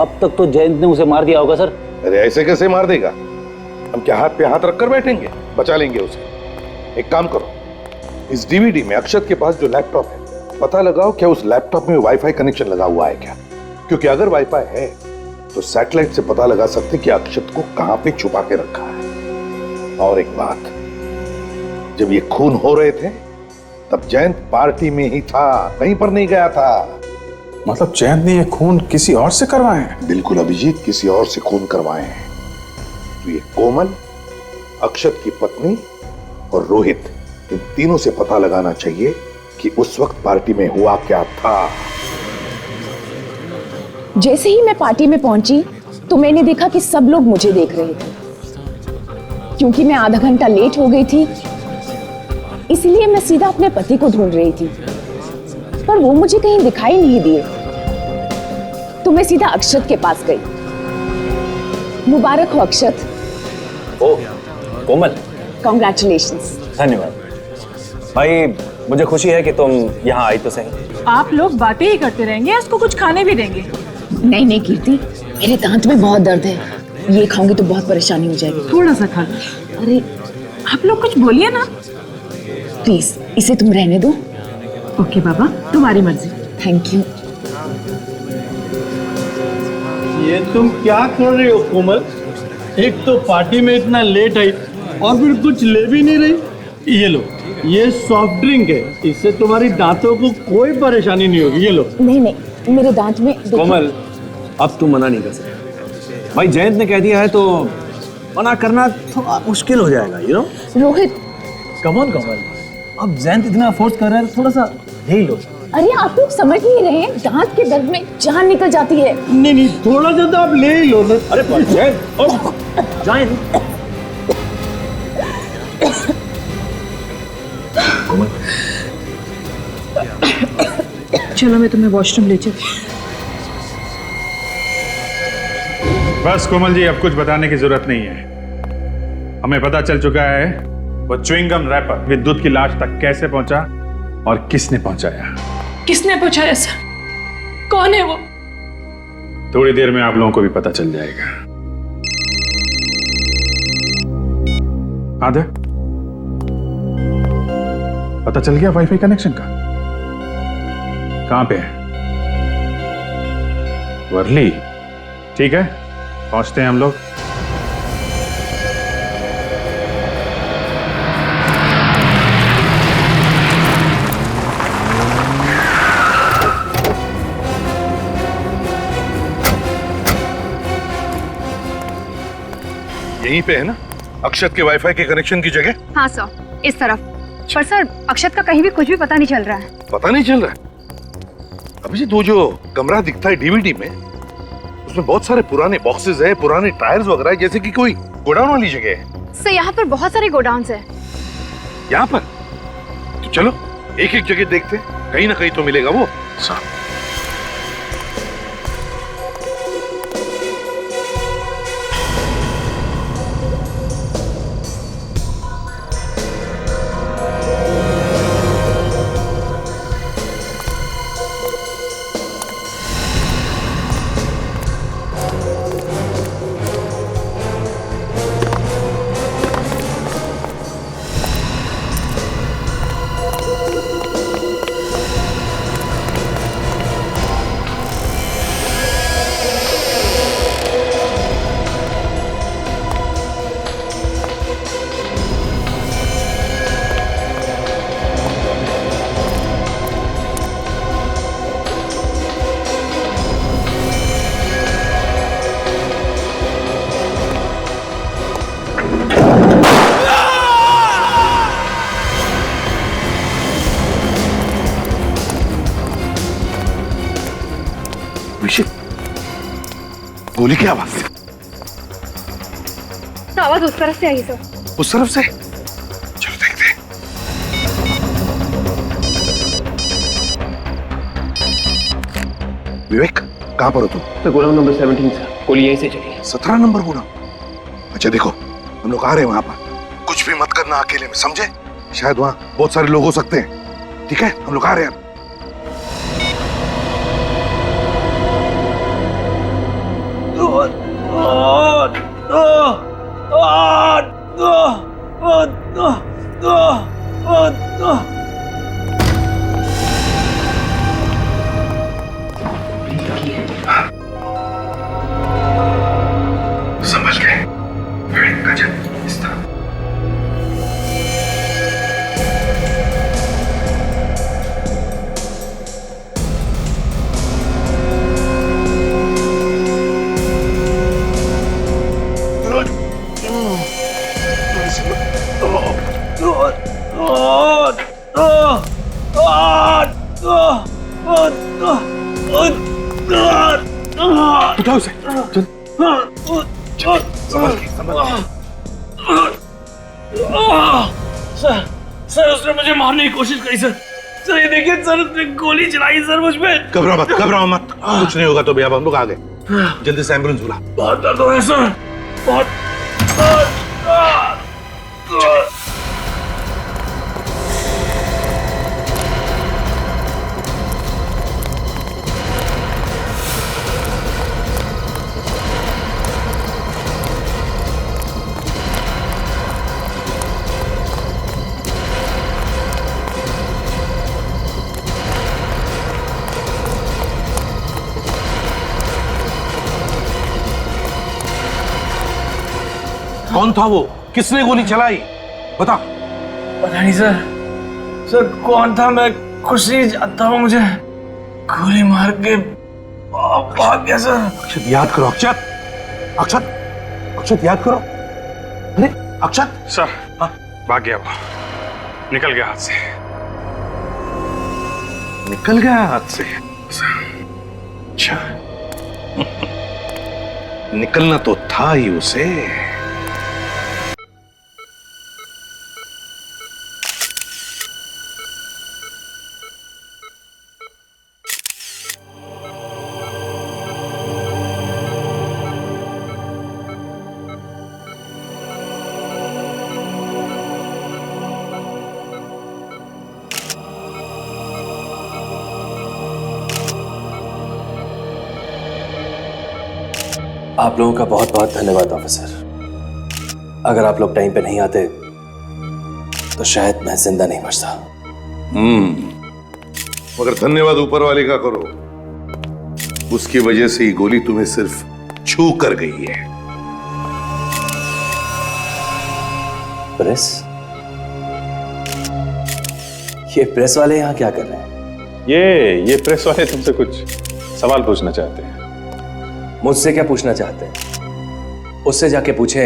अब तक तो जयंत ने उसे मार दिया होगा सर। अरे ऐसे कैसे मार देगा? हम क्या हाथ पे हाथ रखकर बैठेंगे? बचा लेंगे उसे। एक काम करो, इस डीवीडी में अक्षत के पास जो लैपटॉप है पता लगाओ क्या उस लैपटॉप में वाईफाई कनेक्शन लगा हुआ है क्या, क्योंकि अगर वाईफाई है तो सैटेलाइट से पता लगा सकते कि अक्षत को कहां पे छुपा के रखा है। और एक बात, जब ये खून हो रहे थे तब जयंत पार्टी में ही था, कहीं पर नहीं गया था। मतलब जयंत ने ये खून किसी और से करवाए हैं? बिल्कुल अभिजीत, किसी और से खून करवाए हैं। तो ये कोमल, अक्षत की पत्नी और रोहित, इन तीनों से पता लगाना चाहिए कि उस वक्त पार्टी में हुआ क्या था। जैसे ही मैं पार्टी में पहुंची तो मैंने देखा कि सब लोग मुझे देख रहे थे। क्योंकि मैं आधा घंटा लेट हो गई थी इसलिए मैं सीधा अपने पति को ढूंढ रही थी, पर वो मुझे कहीं दिखाई नहीं दिए। तो मैं सीधा अक्षत के पास गई। मुबारक हो अक्षत। ओ कोमल, कॉन्ग्रेचुलेशंस। धन्यवाद भाई, मुझे खुशी है कि तुम यहाँ आई तो सही। आप लोग बातें ही करते रहेंगे, इसको कुछ खाने भी देंगे? नहीं कीर्ति, मेरे दांत में बहुत दर्द है, ये खाऊंगी तो बहुत परेशानी हो जाएगी। थोड़ा सा खा लो। अरे आप लोग कुछ बोलिए ना। प्लीज इसे तुम रहने दो। ओके बाबा, तुम्हारी मर्जी। Thank you. ये तुम क्या कर रही हो कोमल? एक तो पार्टी में इतना लेट आई और फिर कुछ ले भी नहीं रही। ये लो, ये सॉफ्ट ड्रिंक है, इससे तुम्हारी दांतों को कोई परेशानी नहीं होगी। ये लो। नहीं मेरे दांत में कोमल, अब तू मना नहीं कर सकती भाई, जयंत ने कह दिया है तो मना करना थोड़ा मुश्किल हो जाएगा। You know Rohit, come on Komal, अब जयंत इतना फोर्स कर रहा है, थोड़ा सा ले लो। अरे आप लोग समझ नहीं रहे हैं, दांत के दर्द में जान निकल जाती है। नहीं थोड़ा सा तो आप ले ही लो ना। अरे जयंत, चलो मैं तुम्हें वॉशरूम ले चलती। बस कोमल जी, अब कुछ बताने की जरूरत नहीं है। हमें पता चल चुका है वो च्युइंगम रैपर विद्युत की लाश तक कैसे पहुंचा और किसने पहुंचाया। किसने पहुंचाया सर? कौन है वो? थोड़ी देर में आप लोगों को भी पता चल जाएगा। आधा पता चल गया वाईफाई कनेक्शन का? कहां पे है? वर्ली। ठीक है, पहुंचते हैं हम लोग। यहीं पे है ना अक्षत के वाईफाई के कनेक्शन की जगह? हाँ सर, इस तरफ। पर सर अक्षत का कहीं भी कुछ भी पता नहीं चल रहा है। पता नहीं चल रहा है? अभिजीत, वो जो कमरा दिखता है डीवीडी में, उसमें बहुत सारे पुराने बॉक्सेस है, पुराने टायर्स वगैरह है, जैसे कि कोई गोडाउन वाली जगह है। सर यहाँ पर बहुत सारे गोडाउन्स हैं। यहाँ पर? तो चलो एक एक जगह देखते हैं, कहीं ना कहीं तो मिलेगा वो। गोली की आवाज? तो आवाज उस तरफ से आई सर। उस तरफ से? चलो देखते हैं। विवेक, कहां पर हो तुम? तो गोदाम नंबर 17 सर, गोली यहीं से चली। 17 नंबर गोदाम? अच्छा देखो, हम लोग आ रहे हैं वहां पर, कुछ भी मत करना अकेले में, समझे? शायद वहां बहुत सारे लोग हो सकते हैं। ठीक है, हम लोग आ रहे हैं। समझ गए? इस तरह। उठाओ उसे, चल। संभल के। सर उसने मुझे मारने की कोशिश करी सर। सर ये देखिए सर, उसने गोली चलाई सर मुझ पे। घबराओ मत, कुछ नहीं होगा तो भैया, हम लोग आ गए। जल्दी से एम्बुलेंस बुला। बहुत दर्द हो रहा है सर, बहुत। कौन था वो? किसने गोली चलाई? बता। पता नहीं सर। सर कौन था मैं कुछ नहीं जानता हूँ, मुझे गोली मार के भाग गया सर। अक्षत याद करो, अक्षत अक्षत अक्षत याद करो। अरे अक्षत। सर भाग गया वो, निकल गया हाथ से। निकल गया हाथ से? अच्छा निकलना तो था ही उसे। आप लोगों का बहुत बहुत धन्यवाद ऑफिसर। अगर आप लोग टाइम पे नहीं आते तो शायद मैं जिंदा नहीं बचता। मगर धन्यवाद ऊपर वाले का करो, उसकी वजह से ही गोली तुम्हें सिर्फ छू कर गई है। प्रेस? ये प्रेस वाले यहाँ क्या कर रहे हैं? ये प्रेस वाले तुमसे कुछ सवाल पूछना चाहते हैं। मुझसे क्या पूछना चाहते हैं? उससे जाके पूछें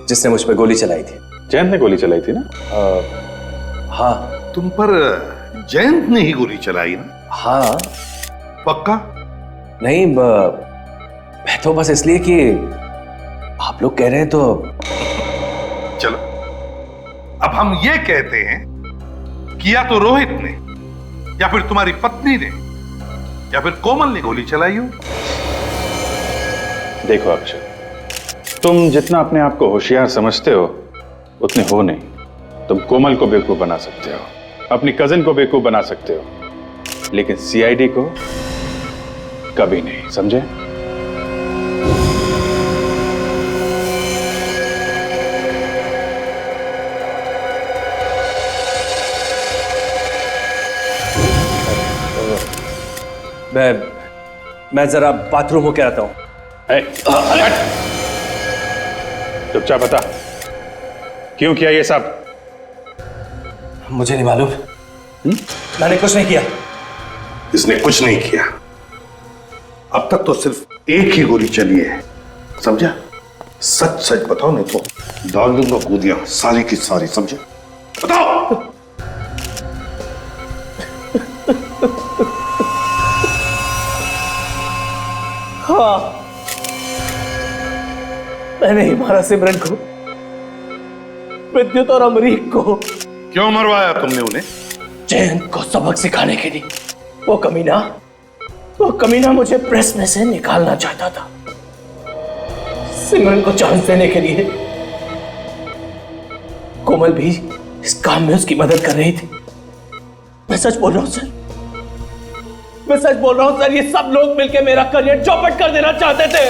जिसने मुझ पर गोली चलाई थी। जयंत ने गोली चलाई थी ना? हाँ। तुम पर जयंत ने ही गोली चलाई ना? हाँ। पक्का? नहीं, मैं तो बस इसलिए कि आप लोग कह रहे हैं तो। चलो, अब हम ये कहते हैं कि या तो रोहित ने, या फिर तुम्हारी पत्नी ने, या फिर कोमल ने गोली चलाई हो। देखो अक्षय, तुम जितना अपने आप को होशियार समझते हो उतने हो नहीं। तुम कोमल को बेवकूफ बना सकते हो, अपनी कजिन को बेवकूफ बना सकते हो, लेकिन सीआईडी को कभी नहीं, समझे? मैं जरा बाथरूम होके आता हूं। चुपचाप बता, क्यों किया ये सब? मुझे नहीं मालूम। मैंने कुछ नहीं किया। इसने कुछ नहीं किया। अब तक तो सिर्फ एक ही गोली चली है, समझा? सच सच बताओ, नहीं तो डाल दूंगा गोलियां सारी की सारी, समझे? बताओ। हाँ, मैंने ही मारा सिमरन को, विद्युत और अमरीक को। क्यों मरवाया तुमने उन्हें? जयंत को सबक सिखाने के लिए। वो कमीना मुझे प्रेस में से निकालना चाहता था, सिमरन को चांस देने के लिए। कोमल भी इस काम में उसकी मदद कर रही थी। मैं सच बोल रहा हूं सर, मैं सच बोल रहा हूं सर। ये सब लोग मिलकर मेरा करियर चौपट कर देना चाहते थे,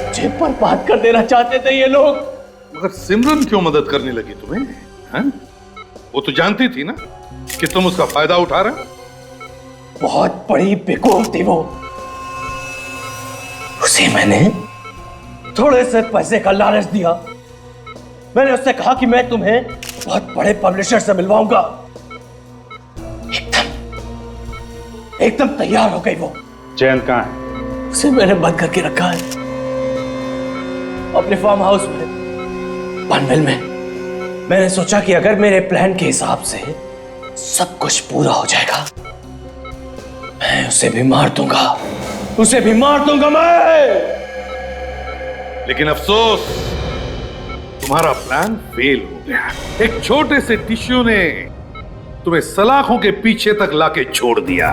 मुझे बर्बाद कर देना चाहते थे ये लोग। मगर सिमरन क्यों मदद करने लगी तुम्हें? हैं? वो तो जानती थी ना कि तुम उसका फायदा उठा रहे हो। बहुत बड़ी बेवकूफ थी वो। उसे मैंने थोड़े से पैसे का लालच दिया। मैंने उससे कहा कि मैं तुम्हें बहुत बड़े पब्लिशर से मिलवाऊंगा। एकदम तैयार हो गई वो। जयंत कहाँ है? उसे मैंने बंद करके रखा है अपने फार्म हाउस में, पनवेल में। मैंने सोचा कि अगर मेरे प्लान के हिसाब से सब कुछ पूरा हो जाएगा, मैं उसे भी मार दूंगा, उसे भी मार दूंगा मैं। लेकिन अफसोस, तुम्हारा प्लान फेल हो गया। एक छोटे से टिश्यू ने तुम्हें सलाखों के पीछे तक लाके छोड़ दिया।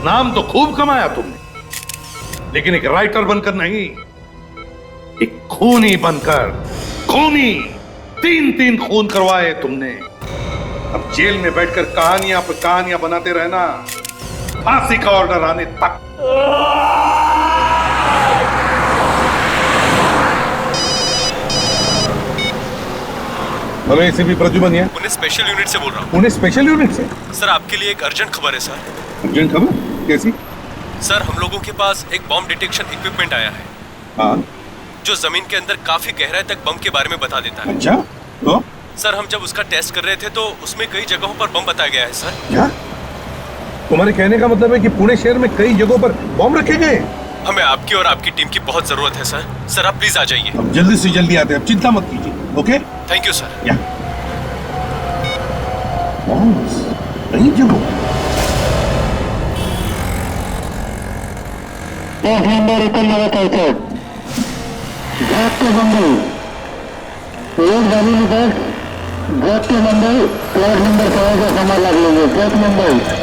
नाम तो खूब कमाया तुमने, लेकिन एक राइटर बनकर नहीं, एक खूनी बनकर। खूनी, 3 खून करवाए तुमने। अब जेल में बैठकर कहानियां पर कहानियां बनाते रहना, फांसी का ऑर्डर आने तक। हेलो, एसीपी प्रद्युमन है। पुणे स्पेशल यूनिट से बोल रहा हूँ। पुणे स्पेशल यूनिट से? सर, आपके लिए एक अर्जेंट खबर है सर। अर्जेंट खबर? कैसी? सर, हम लोगों के पास एक बॉम्ब डिटेक्शन इक्विपमेंट आया है। हाँ? जो जमीन के अंदर काफी गहराई तक बम के बारे में बता देता है। अच्छा, तो? सर, हम जब उसका टेस्ट कर रहे थे तो उसमें कई जगहों पर बम बताया गया है सर। क्या? तुम्हारे कहने का मतलब है कि पुणे शहर में कई जगहों पर बम रखे गए? हमें आपकी और आपकी टीम की बहुत जरूरत है सर। सर, आप प्लीज आ जाइए। अब जल्दी से जल्दी आते हैं, अब चिंता मत कीजिए। ओके? Thank you sir. या कई जगहों। एक नंबर उतरने का घाट के बंदे एक गाड़ी में घाट के बंदे प्लॉट नंबर 100 का सामान लग लेंगे। घाट नंबर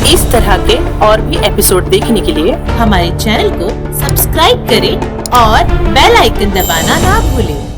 इस तरह के और भी एपिसोड देखने के लिए हमारे चैनल को सब्सक्राइब करें और बेल आइकन दबाना ना भूलें।